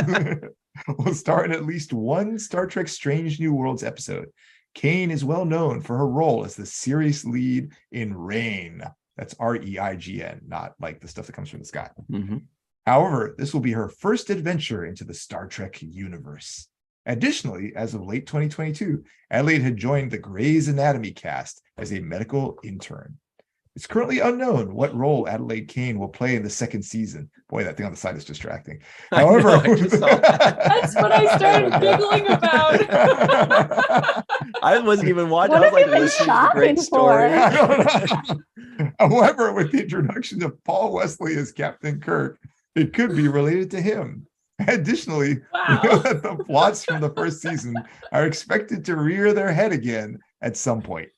will star in at least one Star Trek Strange New Worlds episode. Kane is well known for her role as the series lead in Rain. That's REIGN, not like the stuff that comes from the sky. Mhm. However, this will be her first adventure into the Star Trek universe. Additionally, as of late 2022, Adelaide had joined the Grey's Anatomy cast as a medical intern. It's currently unknown what role Adelaide Kane will play in the second season. Boy, that thing on the side is distracting. I know, However, I just saw that. That's what I started giggling about. I wasn't even watching. What I was have you like, been this is a great shopping story. for? I don't know. However, with the introduction of Paul Wesley as Captain Kirk, it could be related to him. Additionally, Wow. we know that the plots from the first season are expected to rear their head again at some point.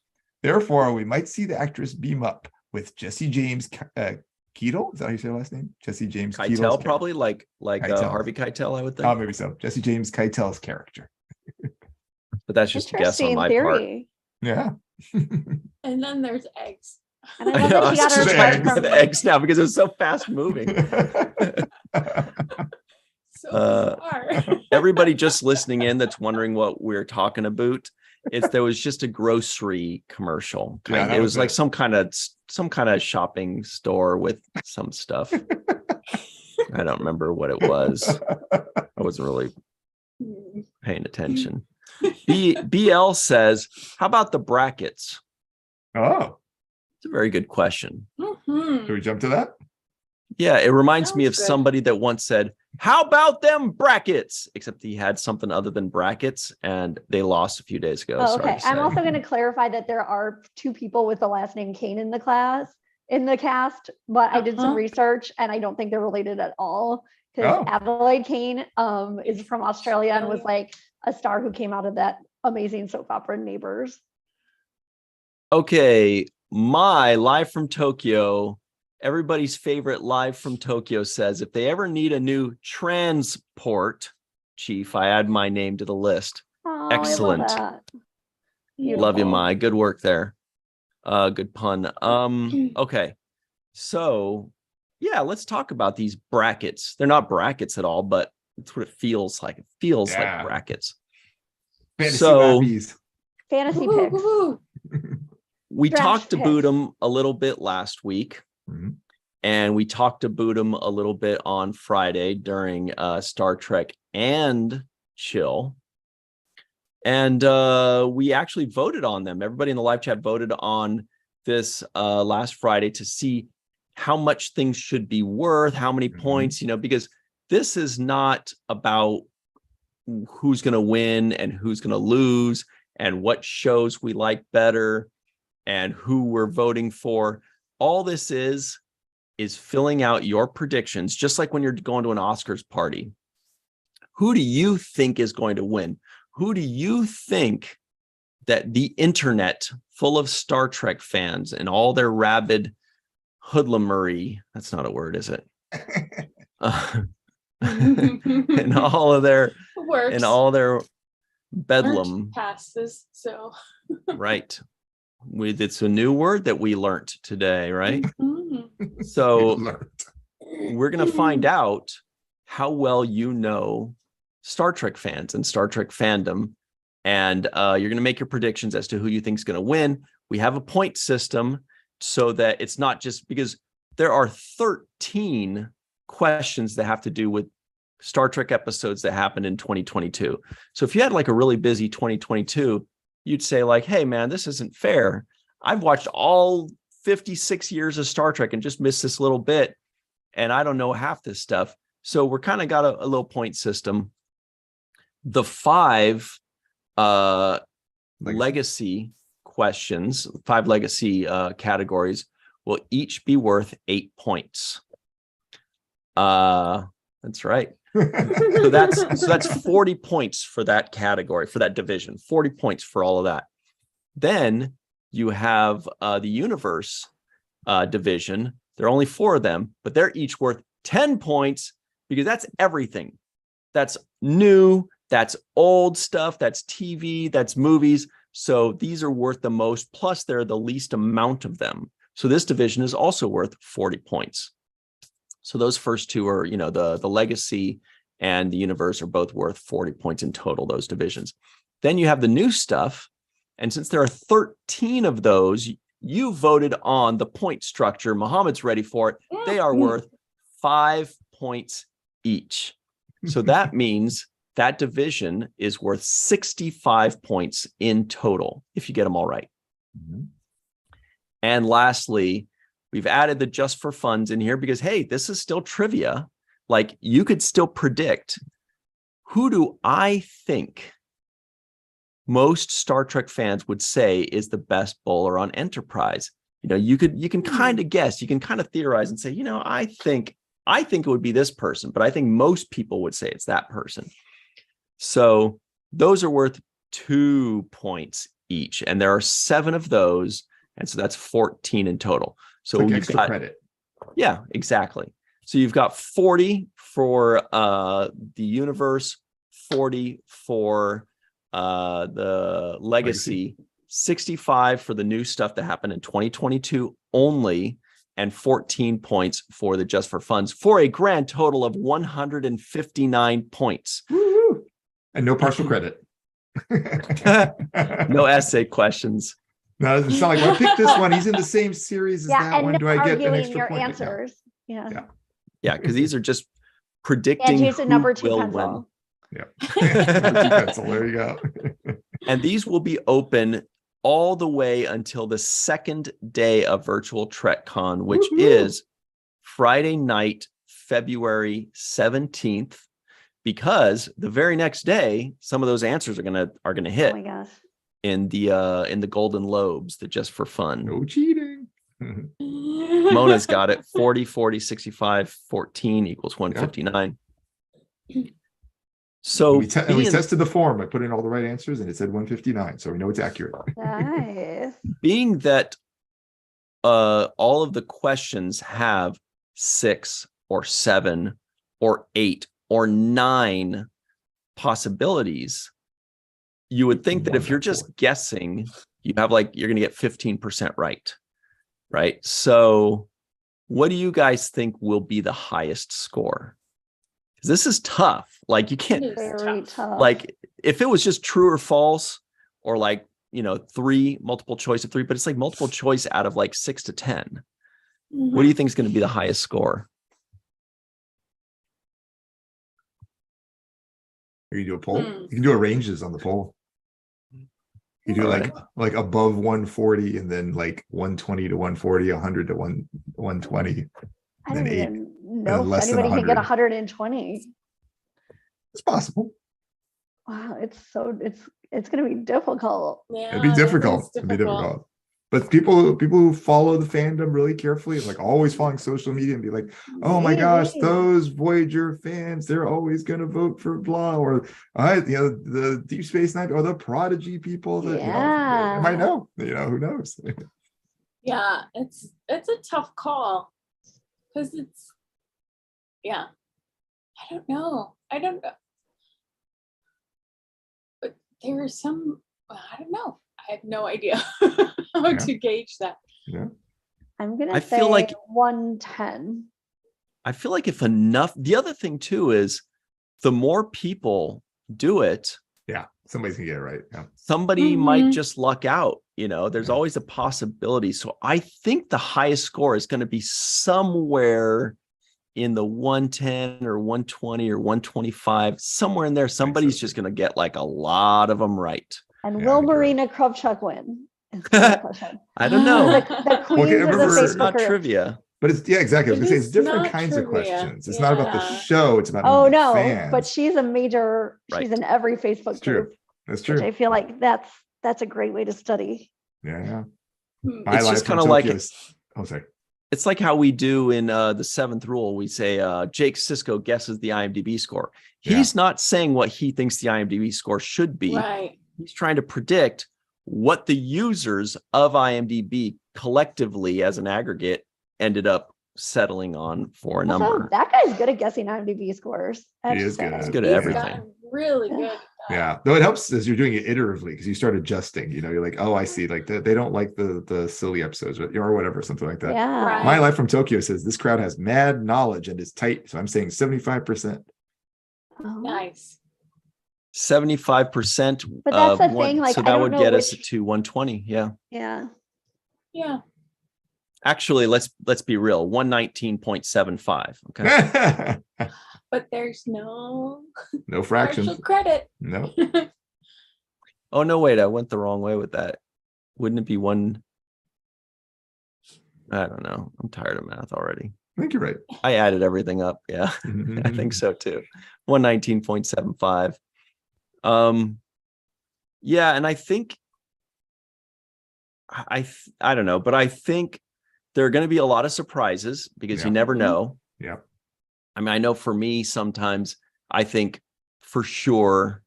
Therefore, we might see the actress beam up with Jesse James Keitel. Is that how you say her last name? Jesse James Keitel, probably like Keitel. Harvey Keitel, I would think. Oh, maybe so. Jesse James Keitel's character. But that's just a guess on Interesting my theory. Yeah. And then there's eggs. And I part. love that she got her Just part eggs. from The eggs now because it was so fast moving. So Uh, bizarre. Everybody just listening in that's wondering what we're talking about, there was just a grocery commercial. Yeah, that It was was like it. some kind of shopping store with some stuff. I don't remember what it was. I wasn't really paying attention. BL says, how about the brackets? Oh, It's a very good question. Mhm. should we jump to that? Yeah, it reminds me of Sounds good. somebody that once said, how about them brackets? Except he had something other than brackets and they lost a few days ago. Oh, sorry okay. to I'm say. also going to clarify that there are 2 people with the last name Kane in the cast, but I did some research and I don't think they're related at all because Oh. Adelaide Kane is from Australia and was like a star who came out of that amazing soap opera Neighbors. Okay, my live from Tokyo, everybody's favorite live from Tokyo says, if they ever need a new transport chief, I add my name to the list. Oh, Excellent. I love that. Love you, Beautiful. Mai. Good work there. Good pun. Okay. So yeah, let's talk about these brackets. They're not brackets at all, but it's what it feels like. It feels Yeah. like brackets. Fantasy So- Lappies. Fantasy Woo, picks. woo, We Draft talked picks. about them a little bit last week. Mhm. And we talked about them a little bit on Friday during Star Trek and Chill. And we actually voted on them. Everybody in the live chat voted on this last Friday to see how much things should be worth, how many Mhm. points, because this is not about who's going to win and who's going to lose and what shows we like better and who we're voting for. All this is filling out your predictions, just like when you're going to an Oscars party. Who do you think is going to win? Who do you think that the internet full of Star Trek fans and all their rabid hoodlumery, that's not a word, is it? in all of their Works. in all their Learned bedlam. passes. So Right. It's a new word that we learned today, right? Mhm. So Learned. we're going to find out how well you know Star Trek fans and Star Trek fandom. And you're going to make your predictions as to who you think is going to win. We have a point system so that it's not just because there are 13 questions that have to do with Star Trek episodes that happened in 2022. So if you had like a really busy 2022, you'd say like, hey, man, this isn't fair. I've watched all 56 years of Star Trek and just missed this little bit. And I don't know half this stuff. So we're kind of got a little point system. The 5 legacy questions, 5 legacy categories will each be worth 8 points. That's right. So that's 40 points for that category, for that division, 40 points for all of that. Then you have the universe division. There are only 4 of them, but they're each worth 10 points because that's everything. That's new, that's old stuff, that's TV, that's movies. So these are worth the most, plus they're the least amount of them. So this division is also worth 40 points. So those first 2 are, the legacy and the universe are both worth 40 points in total, those divisions. Then you have the new stuff. And since there are 13 of those, you voted on the point structure. Muhammad's ready for it. They are worth 5 points each. So that means that division is worth 65 points in total, if you get them all right. Mm-hmm. And lastly, we've added the just for funds in here because, hey, this is still trivia. Like you could still predict, who do I think most Star Trek fans would say is the best bowler on Enterprise? You can kind of guess, you can kind of theorize and say, I think it would be this person, but I think most people would say it's that person. So those are worth 2 points each. And there are 7 of those. And so that's 14 in total. So like extra credit. Yeah, exactly. So you've got 40 for the universe, 40 for the legacy, 65 for the new stuff that happened in 2022 only, and 14 points for the just for funds, for a grand total of 159 points. Woo-hoo. And no partial credit. No essay questions. No, it doesn't sound like, well, I picked this one. He's in the same series as that one. No, do I get an extra your point? answers. Yeah. Yeah, because these are just predicting who number 2 will pencil. win. Yeah. Number 2 pencil. There you go. And these will be open all the way until the second day of Virtual TrekCon, which is Friday night, February 17th, because the very next day, some of those answers are gonna hit. Oh my gosh. In the golden lobes, the just for fun. No cheating. Mona's got it. 40, 40, 65, 14 equals 159. Yep. So we tested the form. I put in all the right answers and it said 159. So we know it's accurate. Nice. Being that all of the questions have 6 or 7 or 8 or 9 possibilities, you would think that if you're just guessing, you're going to get 15% right? So what do you guys think will be the highest score? Because this is tough. Like you can't, very tough. like if it was just true or false, or like, 3 multiple choice of 3, but it's like multiple choice out of like 6 to 10. Mm-hmm. What do you think is going to be the highest score? You can do a poll. You can do a ranges on the poll. You do like above 140 and then like 120 to 140, 100 to 120. I don't even know if anybody can get 120. It's possible. Wow, it's going to be difficult. Yeah, it'd be difficult. But people who follow the fandom really carefully, like always following social media and be like, oh my gosh, those Voyager fans, they're always going to vote for blah, or the Deep Space Nine or the Prodigy people that they might know, who knows? Yeah, it's a tough call because I don't know. But there are some, I don't know. I have no idea how to gauge that. Yeah. I'm going to I say feel like 110. I feel like if enough, the other thing too is the more people do it, Yeah. Somebody's gonna get it right. Yeah. somebody might Mhm. just luck out. There's Yeah. always a possibility. So I think the highest score is going to be somewhere in the 110 or 120 or 125, somewhere in there. Somebody's just going to get like a lot of them right. And Yeah, will I think you're right. Marina Kravchuk win? Is the real question. I don't know. The queens of the remember- This is Facebook not group. trivia. But it's exactly. I was It gonna say it's is different not kinds of trivia. questions. It's not about the Yeah. show. It's about Oh the no, fans. but she's a major. She's Right. in every Facebook It's true. group, That's which true. I feel like that's a great way to study. Yeah. Hmm. My It's life just from kind of like Tokyo is- oh, sorry. it's like how we do in the seventh rule. We say Jake Sisko guesses the IMDb score. He's not saying what he thinks the IMDb score should be. Right. He's trying to predict what the users of IMDb collectively as an aggregate ended up settling on for a Also, number. that guy's good at guessing IMDb scores. I have He to is say. good. He's good at He's everything. gotten really good. at that. Yeah. Though it helps as you're doing it iteratively because you start adjusting. You're like, oh, I see. Like they don't like the silly episodes or whatever, something like that. Yeah. Right. My Life from Tokyo says this crowd has mad knowledge and is tight. So I'm saying 75%. Oh. Nice. 75% But that's of the one, thing, like, so I that don't would know get us which- to 120. Yeah. Yeah. Yeah. Actually, let's be real. 119.75. Okay. But there's no No fractions. partial credit. No. Oh no, wait, I went the wrong way with that. Wouldn't it be one? I don't know. I'm tired of math already. I think you're right. I added everything up. Yeah. I think so too. 119.75. Yeah, and I think I don't know, but I think there are going to be a lot of surprises because you Yeah. never Mhm. know. Yeah. I mean, I know for me, sometimes I think for sure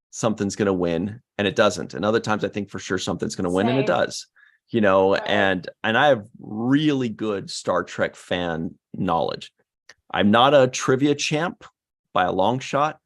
something's going to win and it doesn't. And other times I think for sure something's going to win and it Same. does, Right. and I have really good Star Trek fan knowledge. I'm not a trivia champ by a long shot,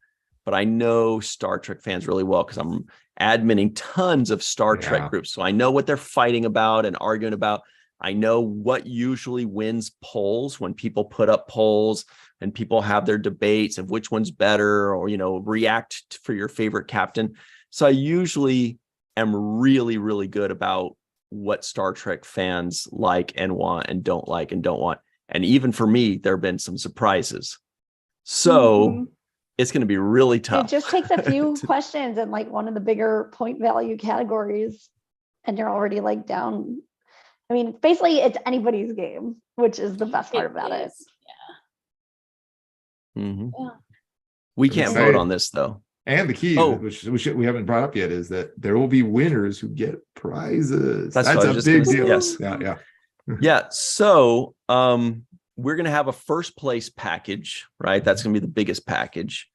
but I know Star Trek fans really well because I'm adminning tons of Star Yeah. Trek groups. So I know what they're fighting about and arguing about. I know what usually wins polls when people put up polls and people have their debates of which one's better or, react for your favorite captain. So I usually am really, really good about what Star Trek fans like and want and don't like and don't want. And even for me, there have been some surprises. So Mhm. it's going to be really tough. It just takes a few questions in like one of the bigger point value categories, and you're already like down. I mean, basically, it's anybody's game, which is the best part about it. is. Mhm. Yeah. We I'm can't excited. vote on this though. And the key, Oh. which we haven't brought up yet, is that there will be winners who get prizes. That's what I a was just big gonna say. deal. Yes. Yeah. Yeah. So we're going to have a first place package, right? That's going to be the biggest package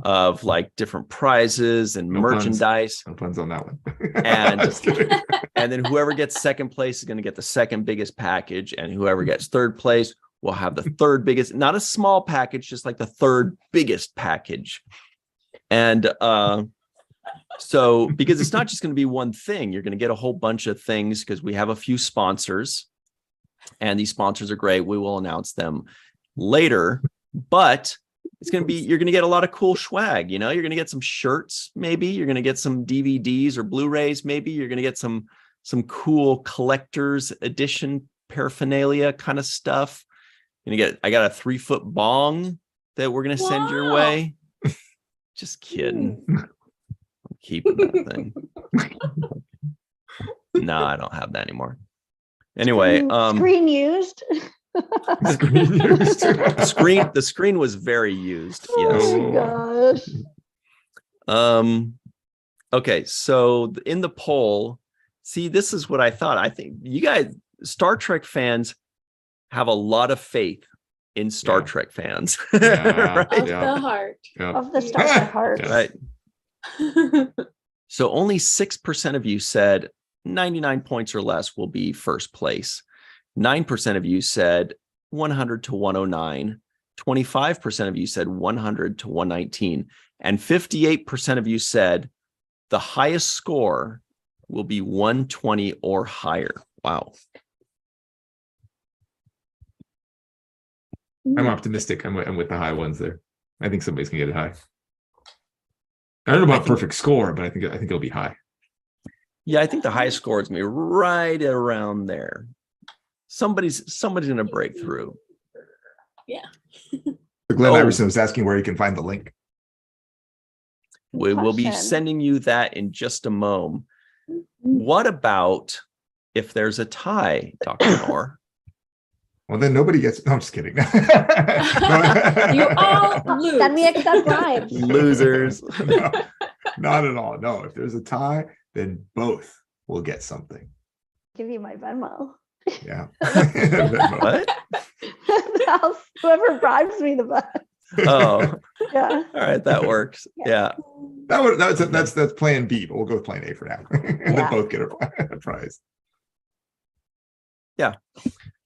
of like different prizes and No puns. merchandise. No puns on that one. And- Just kidding. And then whoever gets second place is going to get the second biggest package. And whoever gets third place will have the third biggest, not a small package, just like the third biggest package. And so because it's not just going to be one thing, you're going to get a whole bunch of things because we have a few sponsors. And these sponsors are great. We will announce them later, but it's going to be, you're going to get a lot of cool swag. You're going to get some shirts. Maybe you're going to get some DVDs or Blu-rays. Maybe you're going to get some cool collector's edition paraphernalia kind of stuff. I got a 3-foot bong that we're going to send your Wow. way. Just kidding. I'm keeping that thing. No, I don't have that anymore. Anyway, Screen used. Screen used. the screen was very used. Yes. Oh my gosh. Okay, so in the poll, see, this is what I thought. I think you guys, Star Trek fans, have a lot of faith in Star Yeah. Trek fans. Yeah. Right? Of Yeah. the heart. Yeah. Of the Star Trek heart. Yeah. Right. So only 6% of you said 99 points or less will be first place. 9% of you said 100 to 109. 25% of you said 100 to 119. And 58% of you said the highest score will be 120 or higher. Wow. I'm optimistic. I'm with the high ones there. I think somebody's gonna get it high. I don't know about perfect score, but I think it'll be high. Yeah, I think the highest score is gonna be right around there. Somebody's gonna break through. Yeah. Glenn Iverson was asking where you can find the link. We will be sending you that in just a moment. What about if there's a tie, Dr. Noor? Well, then nobody gets. No, I'm just kidding. You all lose. Then we accept bribes. Losers. No, not at all. No, if there's a tie, then both will get something. Give you my Venmo. Yeah. What? Whoever bribes me the best. Oh, yeah. All right, that works. Yeah. That's plan B, but we'll go with plan A for now. And then both get a prize. Yeah.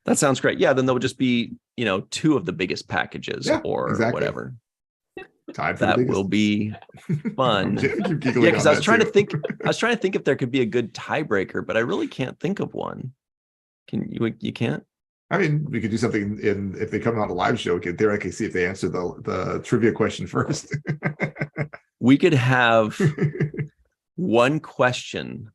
That sounds great. Yeah, then there would just be, two of the biggest packages or whatever. Tied for that will be fun. Because I was trying to think if there could be a good tiebreaker, but I really can't think of one. Can you? You can't? I mean, we could do something if they come on a live show, we could theoretically see if they answer the trivia question first. We could have one question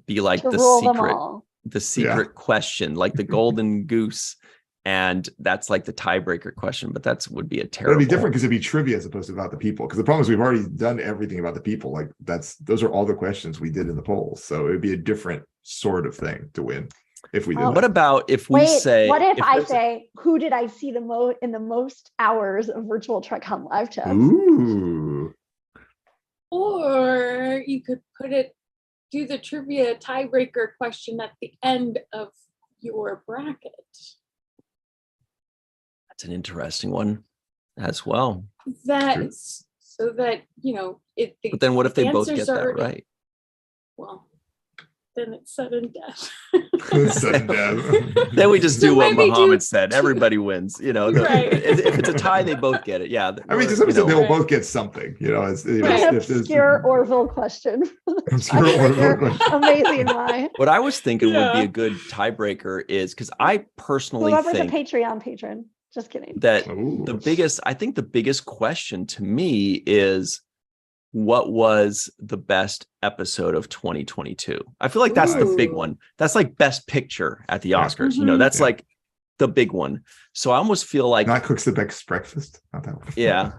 be like the secret question, like the golden goose. And that's like the tiebreaker question, but that would be a terrible. It'd be different because it'd be trivia as opposed to about the people. Because the problem is we've already done everything about the people. Like those are all the questions we did in the polls. So it'd be a different sort of thing to win if we did. What about if we say? What if I say, who did I see in the most hours of virtual Trek Hunt live chat? Ooh. Or you could do the trivia tiebreaker question at the end of your bracket. That's an interesting one as well. So that, but then what if they both get that right? Well, then it's sudden death. Sudden death. Then we just do what Muhammad said. Everybody wins. If it's a tie, they both get it. Yeah. I mean, to some extent, they will both get something. Obscure Orville question. Amazing lie. What I was thinking would be a good tiebreaker is because I personally think a Patreon patron. Just kidding. That the biggest question to me is what was the best episode of 2022? I feel like that's the big one. That's like best picture at the Oscars. Mm-hmm. That's like the big one. So I almost feel like not cooks the best breakfast. Not that one. Yeah.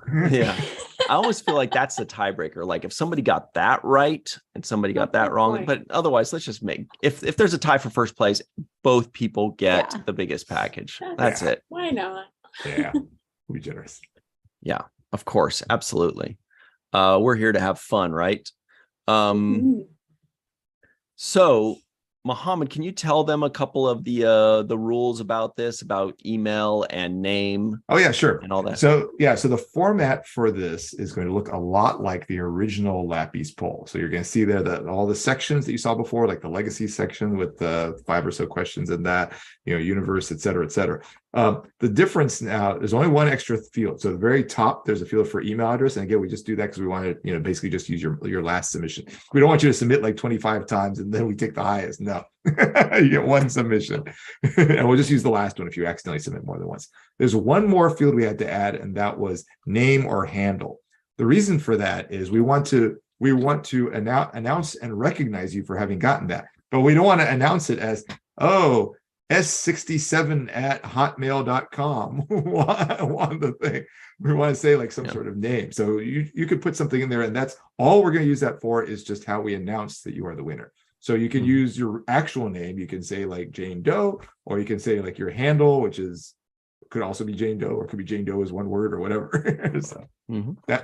I always feel like that's the tiebreaker. Like if somebody got that right and somebody got that wrong, but otherwise, let's just make if there's a tie for first place, both people get the biggest package. That's it. Why not? Yeah, we'll be generous. Yeah, of course, absolutely. We're here to have fun, right? So, Muhammad, can you tell them a couple of the rules about this, about email and name? Oh yeah, sure. And all that. So the format for this is going to look a lot like the original LLAPy's poll. So you're going to see there that all the sections that you saw before, like the legacy section with the 5 or so questions in that, universe, et cetera, et cetera. The difference now, there's only one extra field. So at the very top, there's a field for email address. And again, we just do that because we want to, basically just use your last submission. We don't want you to submit like 25 times and then we take the highest. No, you get one submission. And we'll just use the last one if you accidentally submit more than once. There's one more field we had to add, and that was name or handle. The reason for that is we want to announce and recognize you for having gotten that. But we don't want to announce it as, s67@hotmail.com. Want the thing. We want to say like some sort of name. So you could put something in there, and that's all we're going to use that for, is just how we announce that you are the winner. So you can use your actual name. You can say like Jane Doe, or you can say like your handle, which could also be Jane Doe, or it could be Jane Doe as one word or whatever. So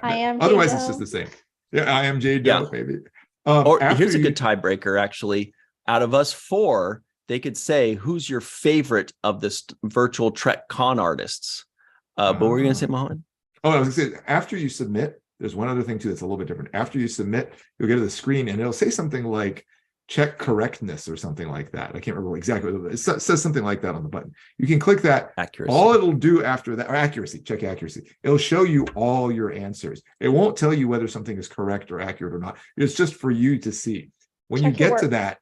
I am otherwise Jane it's Doe. just the same. Yeah, I am Jane Doe, maybe. Or here's a good tiebreaker, actually. Out of us 4, they could say, who's your favorite of this virtual Trek con artists? But what were you going to say, Mohammed? I was going to say, after you submit, there's one other thing too that's a little bit different. After you submit, you'll get to the screen and it'll say something like, check correctness or something like that. I can't remember exactly what it says something like that on the button. You can click that. Accuracy. All it'll do after that, or accuracy, check accuracy. It'll show you all your answers. It won't tell you whether something is correct or accurate or not. It's just for you to see. When you get to that,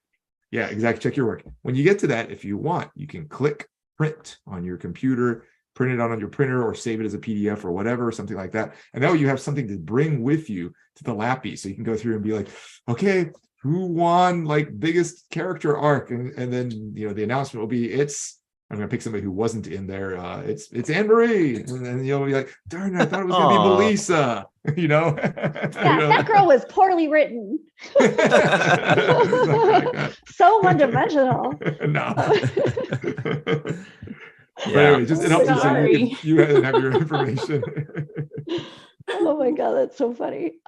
yeah, exactly. Check your work. When you get to that, if you want, you can click print on your computer, print it out on your printer, or save it as a PDF or whatever, or something like that. And that way you have something to bring with you to the LLAPy. So you can go through and be like, okay, who won like biggest character arc? And then, you know, the announcement will be, I'm going to pick somebody who wasn't in there. It's Anne-Marie. And then you'll be like, darn, I thought it was going to be Melissa, you know? Yeah, that girl was poorly written. So one-dimensional. No. Yeah. But anyway, just it helps you so you have your information. Oh my God, that's so funny.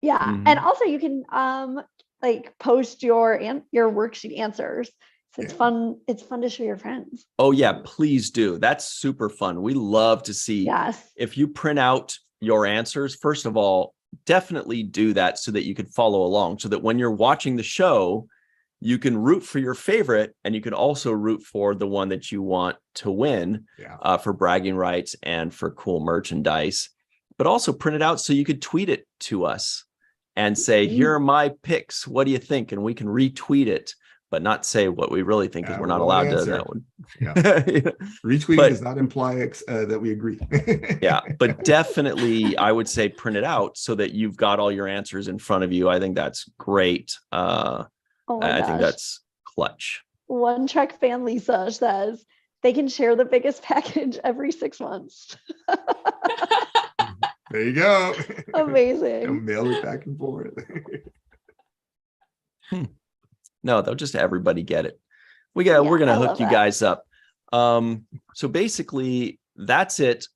Yeah, and also you can like post your worksheet answers. So it's fun. It's fun to show your friends. Oh yeah, please do. That's super fun. We love to see. Yes. If you print out your answers, first of all, definitely do that so that you can follow along, so that when you're watching the show, you can root for your favorite, and you can also root for the one that you want to win for bragging rights and for cool merchandise. But also print it out so you could tweet it to us and say, here are my picks. What do you think? And we can retweet it, but not say what we really think, because we're not allowed to that one. Yeah. Retweeting does not imply that we agree. Yeah, but definitely I would say print it out so that you've got all your answers in front of you. I think that's great. I think that's clutch. One Trek fan, Lisa, says they can share the biggest package every 6 months. There you go. Amazing. Mail it back and forth. No, they'll just everybody get it. We're gonna hook you guys up. So basically that's it.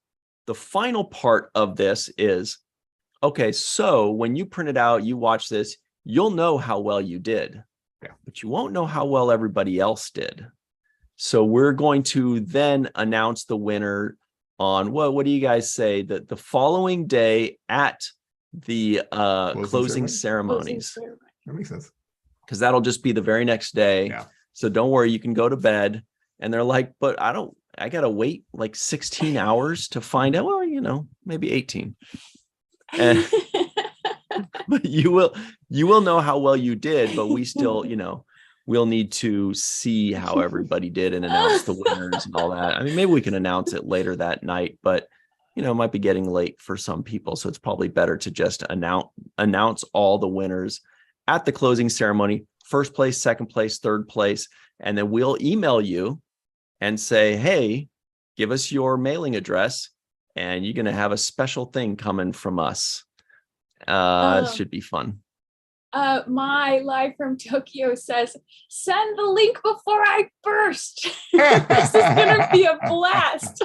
The final part of this is, okay, so when you print it out, you watch this, you'll know how well you did. Yeah. But you won't know how well everybody else did. So we're going to then announce the winner on what do you guys say, that the following day at the closing ceremonies. That makes sense. Because that'll just be the very next day. Yeah. So don't worry, you can go to bed. And they're like, but I gotta wait like 16 hours to find out. Well, you know, maybe 18. And but you will know how well you did, but we still, you know, we'll need to see how everybody did and announce the winners and all that. I mean, maybe we can announce it later that night, but you know, it might be getting late for some people. So it's probably better to just announce all the winners at the closing ceremony, first place, second place, third place. And then we'll email you and say, hey, give us your mailing address and you're going to have a special thing coming from us. It should be fun. My live from Tokyo says, send the link before I burst. This is gonna be a blast.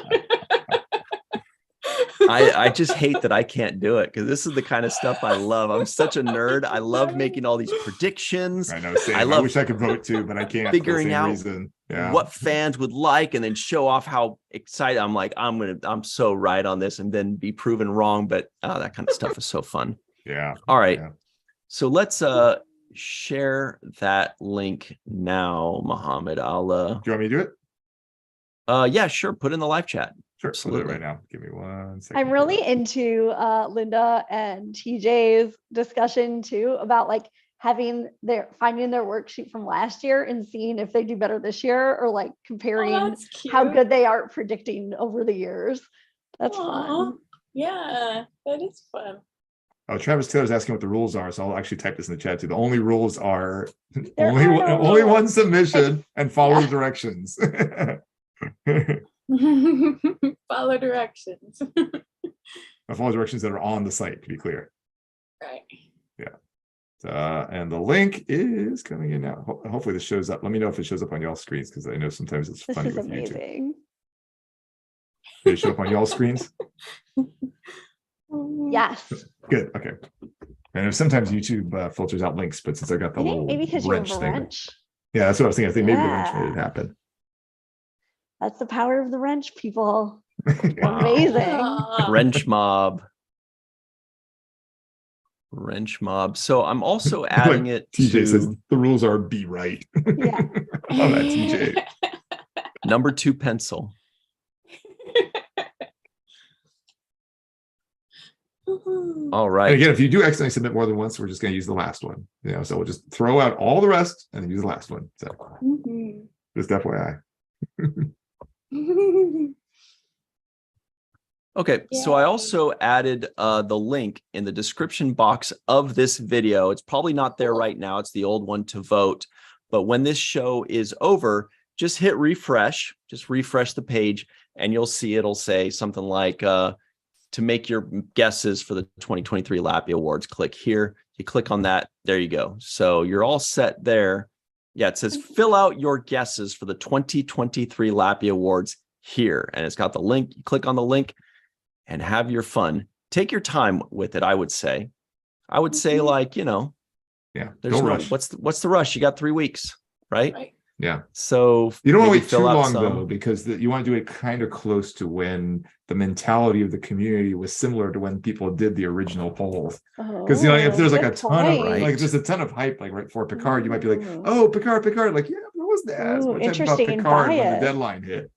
I just hate that I can't do it, because this is the kind of stuff I love. I'm such a nerd. I love making all these predictions. I know. Same. I wish I could vote too, but I can't. Figuring out what fans would like, and then show off how excited I'm. Like, I'm so right on this, and then be proven wrong. But that kind of stuff is so fun. Yeah. All right. Yeah. So let's share that link now, Mohammed. Do you want me to do it? Yeah, sure. Put it in the live chat. Sure. Absolutely. Right now. Give me 1 second. I'm really into Linda and TJ's discussion too about like finding their worksheet from last year and seeing if they do better this year, or like comparing how good they are predicting over the years. That's fun. Yeah, that is fun. Oh, Travis Taylor's asking what the rules are, so I'll actually type this in the chat too. The only rules are only one submission and follow directions. Follow directions. Follow directions that are on the site, to be clear. Right. Yeah. And the link is coming in now. Hopefully this shows up. Let me know if it shows up on y'all's screens, because I know sometimes it's funny with YouTube. Did it show up on y'all's screens? Yes. Good. Okay. And if sometimes YouTube filters out links, but since I got the little maybe because you have a wrench. Yeah, that's what I was thinking. I think maybe the wrench made it happen. That's the power of the wrench, people. Amazing. Wrench mob. Wrench mob. So I'm also adding it TJ to says the rules are be right. Yeah. Oh, that TJ. number 2 pencil. All right. And again, if you do accidentally submit more than once, we're just going to use the last one. So we'll just throw out all the rest and then use the last one. So just FYI. Okay, so I also added the link in the description box of this video. It's probably not there right now. It's the old one to vote. But when this show is over, just hit refresh. Just refresh the page, and you'll see it'll say something like, to make your guesses for the 2023 LLAPy Awards, click here. You click on that. There you go. So you're all set there. Yeah, it says fill out your guesses for the 2023 LLAPy Awards here. And it's got the link. You click on the link and have your fun. Take your time with it, I would say. I would say, like, yeah, there's don't no rush. What's the rush? You got 3 weeks, right? Yeah. So you don't want to maybe wait too fill out long some, though, because you want to do it kind of close to when the mentality of the community was similar to when people did the original polls. Because if there's like a ton of like there's a ton of hype like right for Picard, you might be like, oh, Picard, like, yeah, there wasn't as much hype about Picard when the deadline hit.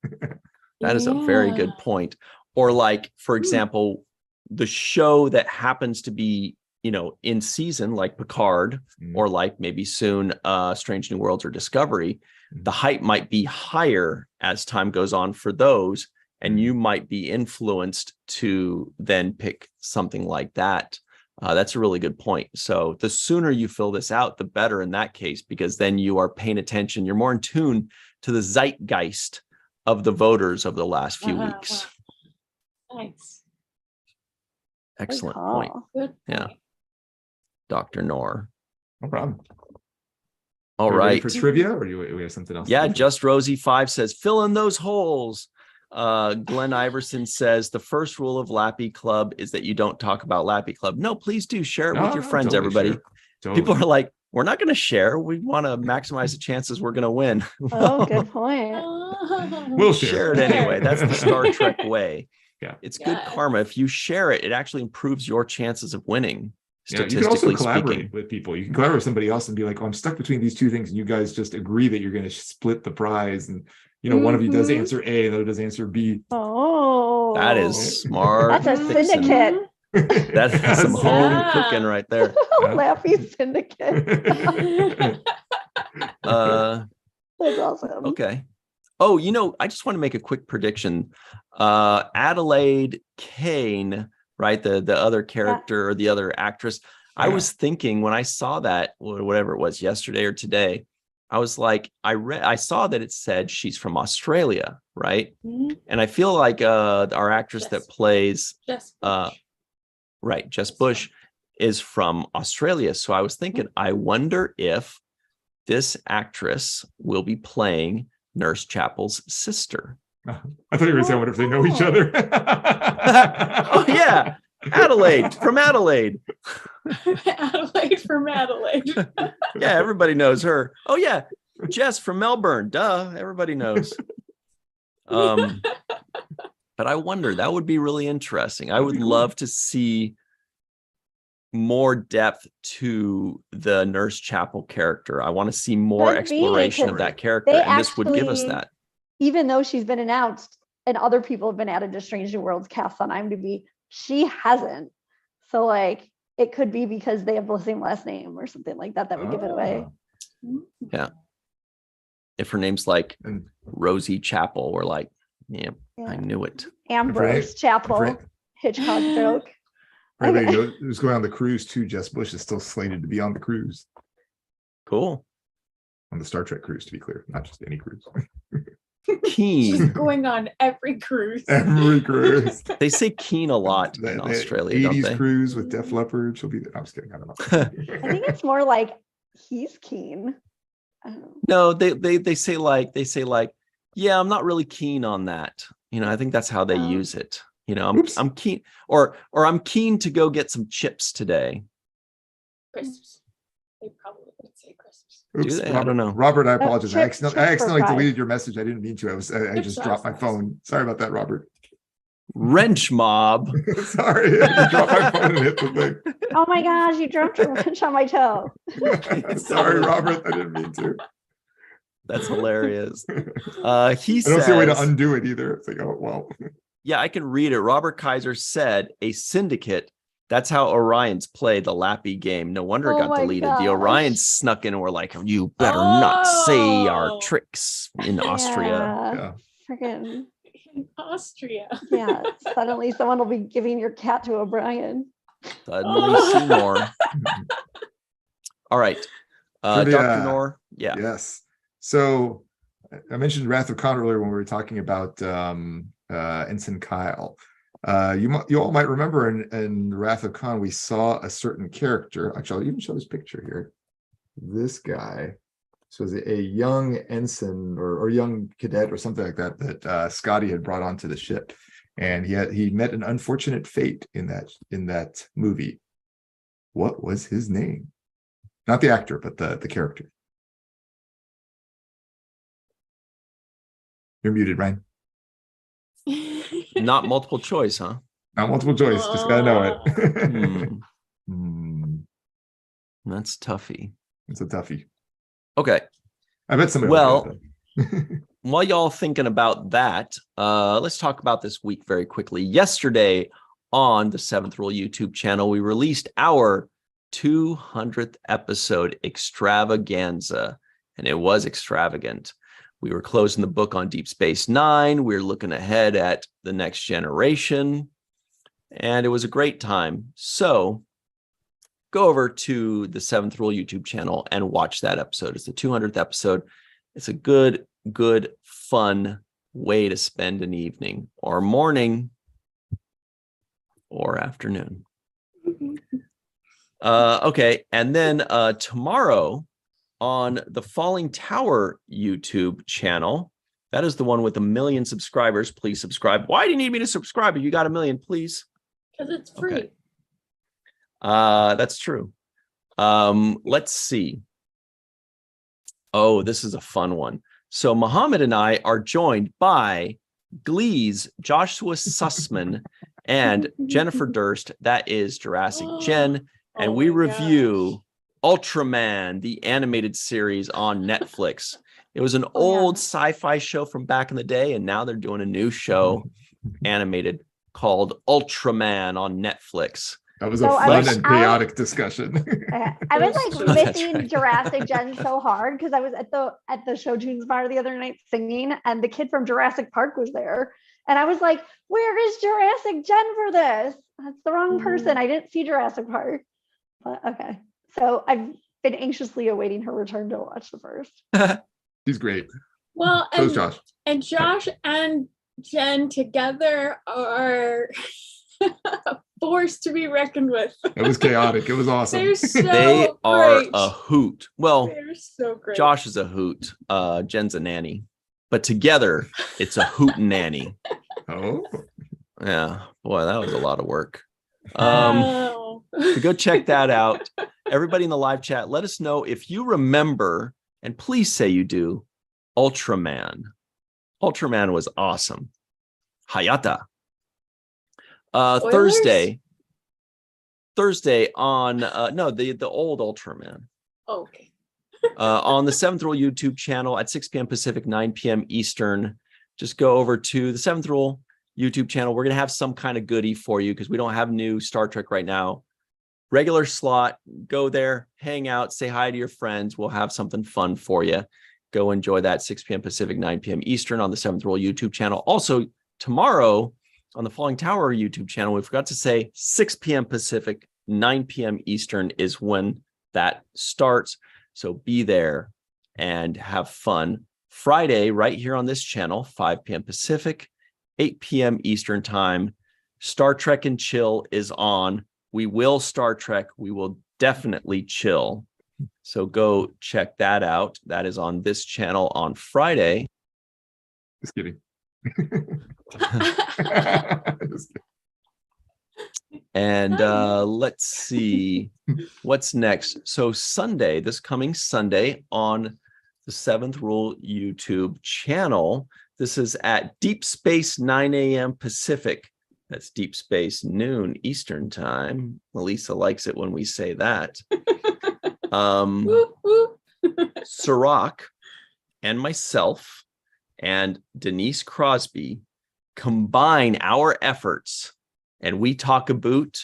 That is a very good point. Or like, for example, the show that happens to be, in season, like Picard, or like maybe soon Strange New Worlds or Discovery, the hype might be higher as time goes on for those, and you might be influenced to then pick something like that. That's a really good point. So the sooner you fill this out, the better in that case, because then you are paying attention. You're more in tune to the zeitgeist of the voters of the last few weeks. Nice. Excellent point. Good. Yeah. Dr. Noor. No problem. All right. For trivia, or do we have something else? Yeah, Just Rosie 5 says, fill in those holes. Glenn Iverson says, the first rule of LLAPy Club is that you don't talk about LLAPy Club. No, please do share it with your friends, totally everybody. Totally. People are like, we're not going to share. We want to maximize the chances we're going to win. Oh, good point. We'll share it anyway. That's the Star Trek way. Yeah, it's good karma. If you share it, it actually improves your chances of winning. Yeah, you can also collaborate with people. You can collaborate with somebody else and be like, oh, I'm stuck between these two things. And you guys just agree that you're going to split the prize. And, one of you does answer A, the other does answer B. Oh, that is smart. That's a syndicate. That's some home cooking right there. LLAPy syndicate. That's awesome. Okay. Oh, I just want to make a quick prediction. Adelaide Kane, right? The other character or the other actress. I was thinking when I saw that, whatever it was, yesterday or today, I was like, I saw that it said she's from Australia, right? And I feel like our actress that plays Jess Bush is from Australia. So I was thinking, I wonder if this actress will be playing Nurse Chapel's sister. I thought you were going to say, I wonder if they know each other. Oh, yeah. Adelaide from Adelaide. Adelaide from Adelaide. Yeah, everybody knows her. Oh, yeah. Jess from Melbourne. Duh. Everybody knows. But I wonder, that would be really interesting. I would love to see more depth to the Nurse Chapel character. I want to see more exploration of that character, and this would give us that. Even though she's been announced and other people have been added to Strange New Worlds cast on IMDb, she hasn't. So like it could be because they have the same last name or something like that would give it away. Yeah. If her name's like Rosie Chapel, we're like, yeah. I knew it. Ambrose Chapel, Hitchcock joke. Everybody knows who's going on the cruise too. Jess Bush is still slated to be on the cruise. Cool. On the Star Trek cruise, to be clear, not just any cruise. Keen. She's going on every cruise. Every cruise. They say keen a lot in Australia, 80s don't they? cruise with Def Leppard. She'll be there. I'm just kidding. I don't know. I think it's more like he's keen. No, they say like, yeah, I'm not really keen on that. I think that's how they use it. I'm keen, or I'm keen to go get some chips today. Crisps. They probably would say crisps. Oops, I don't know. Robert, I apologize. Chips I accidentally deleted your message. I didn't mean to. I just dropped my phone. Sorry about that, Robert. Wrench Mob. Sorry, I dropped my phone and hit the thing. Oh my gosh, you dropped a wrench on my toe. Sorry, Robert, I didn't mean to. That's hilarious. He I says, don't see a way to undo it either. It's like, oh, well. Yeah, I can read it. Robert Kaiser said, a syndicate. That's how Orions played the LLAPy game. No wonder it got deleted. Gosh. The Orions snuck in and were like, you better not say our Oh. tricks in Austria. Yeah. Freaking. In Austria. Yeah. Suddenly someone will be giving your cat to O'Brien. Suddenly Seymour. All right. Trivia. Dr. Knorr. Yeah. Yes. So I mentioned Wrath of Khan earlier when we were talking about Ensign Kyle. You all might remember in Wrath of Khan, we saw a certain character. Actually, I'll even show this picture here. This guy. So was a young ensign or young cadet or something like that that Scotty had brought onto the ship, and he met an unfortunate fate in that movie. What was his name? Not the actor, but the character. You're muted, Ryan. Not multiple choice, huh? Not multiple choice. Just gotta know it. That's toughy. It's a toughie. Okay. I bet somebody. Well, while y'all thinking about that, let's talk about this week very quickly. Yesterday on the Seventh Rule YouTube channel, we released our 200th episode extravaganza, and it was extravagant. We were closing the book on Deep Space Nine. We were looking ahead at the next generation, and it was a great time. So go over to the Seventh Rule YouTube channel and watch that episode. It's the 200th episode. It's a good, fun way to spend an evening or morning or afternoon. Okay, and then tomorrow on the Falling Tower YouTube channel, that is the one with 1 million subscribers. Please subscribe. Why do you need me to subscribe if you got 1 million, please? Because it's free. Okay. That's true. Let's see. Oh, this is a fun one. So Muhammad and I are joined by Glee's Joshua Sussman and Jennifer Durst. That is Jurassic Jen. And we review Ultraman, the animated series on Netflix. It was an old sci-fi show from back in the day, and now they're doing a new show, animated, called Ultraman on Netflix. That was a fun and chaotic discussion. I was like missing Jurassic Jen so hard because I was at the Show Tunes bar the other night singing, and the kid from Jurassic Park was there. And I was like, where is Jurassic Jen for this? That's the wrong person. I didn't see Jurassic Park. But okay. So I've been anxiously awaiting her return to watch the first. She's great. Well, so is Josh. And Josh and Jen together are a force to be reckoned with. It was chaotic. It was awesome. They are a hoot. Well, they're so great. Josh is a hoot. Jen's a nanny. But together, it's a hoot and nanny. Oh. Yeah. Boy, that was a lot of work. So go check that out. Everybody in the live chat, let us know if you remember, and please say you do, Ultraman. Ultraman was awesome. Hayata. Thursday on the old Ultraman. Okay. On the Seventh Rule YouTube channel at 6 p.m. Pacific, 9 p.m. Eastern. Just go over to the Seventh Rule YouTube channel. We're going to have some kind of goodie for you because we don't have new Star Trek right now. Regular slot, go there, hang out, say hi to your friends. We'll have something fun for you. Go enjoy that 6 p.m. Pacific, 9 p.m. Eastern on the Seventh Rule YouTube channel. Also, tomorrow on the Falling Tower YouTube channel, we forgot to say 6 p.m. Pacific, 9 p.m. Eastern is when that starts. So be there and have fun. Friday, right here on this channel, 5 p.m. Pacific, 8 p.m. Eastern time. Star Trek and Chill is on. We will Star Trek. We will definitely chill. So go check that out. That is on this channel on Friday. Just kidding. And let's see what's next. So Sunday, this coming Sunday on the Seventh Rule YouTube channel. This is at Deep Space 9 a.m. Pacific, That's Deep Space noon Eastern time. Melissa likes it when we say that. Woo, woo. Sirach and myself and Denise Crosby combine our efforts, and we talk about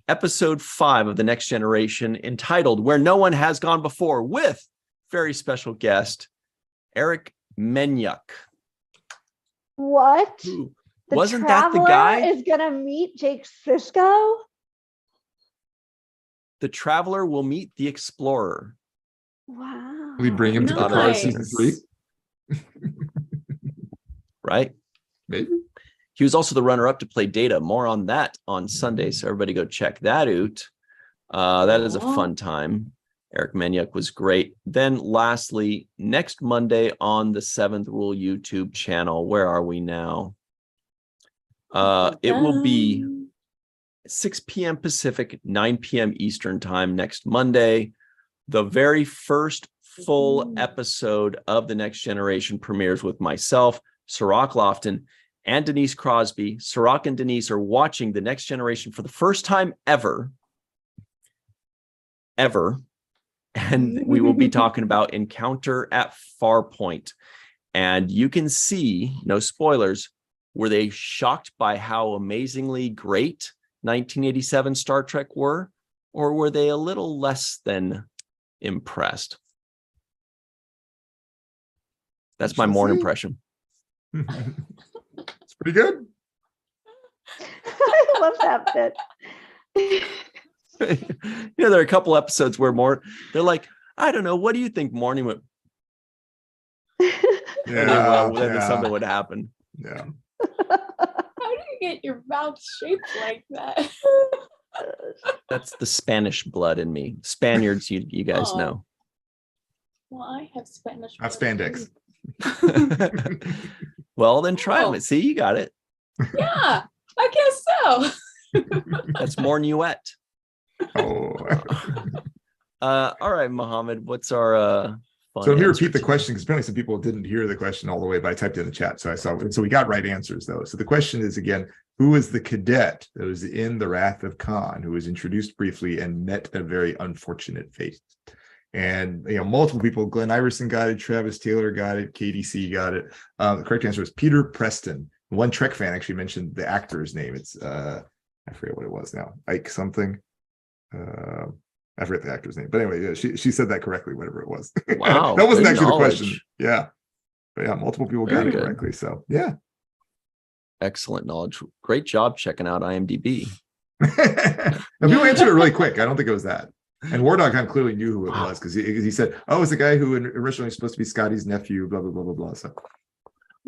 episode 5 of The Next Generation, entitled Where No One Has Gone Before, with very special guest Eric Menyuk. What? Who, The wasn't that the Traveler guy? is gonna meet Jake Sisko? The Traveler will meet the Explorer. Wow. We bring him to Nice. Picard season 3. Right? Maybe. He was also the runner-up to play Data. More on that on Sunday, so everybody go check that out. That is a fun time. Eric Menyuk was great. Then lastly, next Monday on the 7th Rule YouTube channel, where are we now? It will be 6 p.m. Pacific, 9 p.m. Eastern time next Monday. The very first full episode of The Next Generation premieres with myself, Sirach Lofton, and Denise Crosby. Sirach and Denise are watching The Next Generation for the first time ever. And we will be talking about Encounter at Farpoint. And you can see, no spoilers, were they shocked by how amazingly great 1987 Star Trek were? Or were they a little less than impressed? That's my morning impression. It's pretty good. I love that bit. There are a couple episodes where they're like, I don't know, what do you think morning would? Then something would happen. Yeah. How do you get your mouth shaped like that? That's the Spanish blood in me. Spaniards, you guys know. Well, I have Spanish. Not spandex. Well, then try it. See, you got it. Yeah, I guess so. That's more Nuet. Oh. All right, Mohammed, what's our fun so let me answer repeat the today? question, because apparently some people didn't hear the question all the way, but I typed it in the chat, so I saw it. So we got right answers though. So the question is again, who is the cadet that was in The Wrath of Khan, who was introduced briefly and met a very unfortunate fate? And multiple people, Glenn Iverson got it, Travis Taylor got it, KDC got it. The correct answer is Peter Preston. One Trek fan actually mentioned the actor's name. It's I forget what it was now. Ike something. I forget the actor's name, but anyway, yeah, she said that correctly, whatever it was. Wow, that wasn't good actually knowledge. the question. Yeah, but yeah, multiple people got Very it good. correctly. So yeah, Excellent knowledge. Great job checking out IMDb. now people answered it really quick. I don't think it was that. And War Dog kind of clearly knew who it was, because he said, "Oh, it's the guy who originally was supposed to be Scotty's nephew." Blah blah blah blah blah. So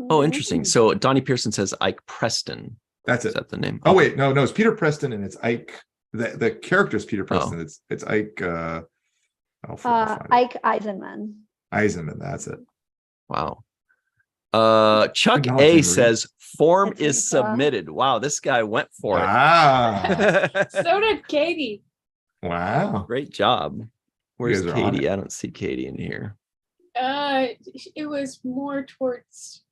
Oh, interesting. So Donnie Pearson says Ike Preston. that's Is it. that the name? Oh wait, no, it's Peter Preston, and it's Ike. The character is Peter Preston. It's Ike. Ike Eisenman. Eisenman. That's it. Wow. Chuck Good knowledge, A Henry. says form That's is right. submitted. Wow, this guy went for Ah, it. So did Katie. wow. Great job. Where's guys are on Katie? it. I don't see Katie in here. It was more towards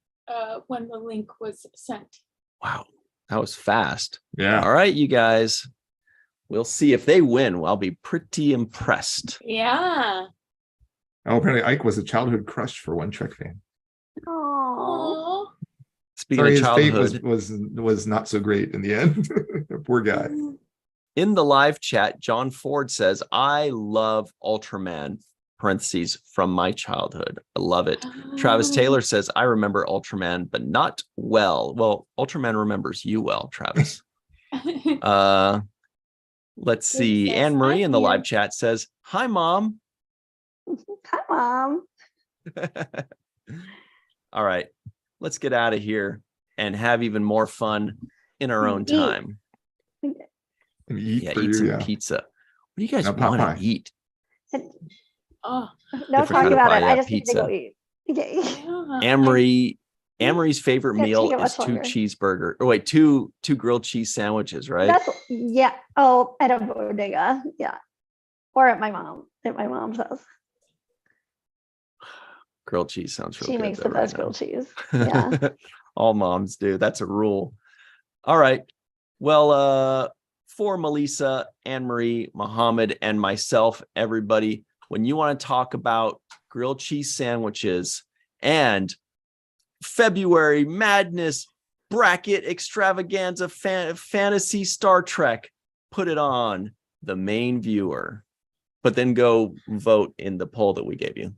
when the link was sent. Wow, that was fast. Yeah. All right, you guys. We'll see if they win. I'll be pretty impressed. Yeah. Oh, apparently Ike was a childhood crush for one Trek fan. Oh. Aww. Speaking Sorry, of his fate childhood, was not so great in the end. Poor guy. in the live chat, John Ford says, I love Ultraman, parentheses, from my childhood. I love it. Travis Taylor says, I remember Ultraman, but not well. Well, Ultraman remembers you well, Travis. Let's see. says, Anne Marie "Hi, in the dear." live chat says, hi, Mom. Hi, Mom. All right, let's get out of here and have even more fun in our own Eat. time. And eat Yeah, for eat you, some yeah. pizza. What do you guys No, pot want pie. to eat? Oh, No Different talking kind of about pie, it. yeah, I just need to go pizza. eat. Okay. yeah. Anne-Marie's favorite Can't meal take it is much longer. two grilled cheese sandwiches, right? That's yeah. Oh, at a bodega. Yeah. Or at my mom's house. Grilled cheese sounds real She good. makes though, the right best now. grilled cheese. Yeah. All moms do. That's a rule. All right. Well, for Melissa, Anne-Marie, Mohammed, and myself, everybody, when you want to talk about grilled cheese sandwiches and February madness, bracket extravaganza, fantasy Star Trek, put it on the main viewer, but then go vote in the poll that we gave you.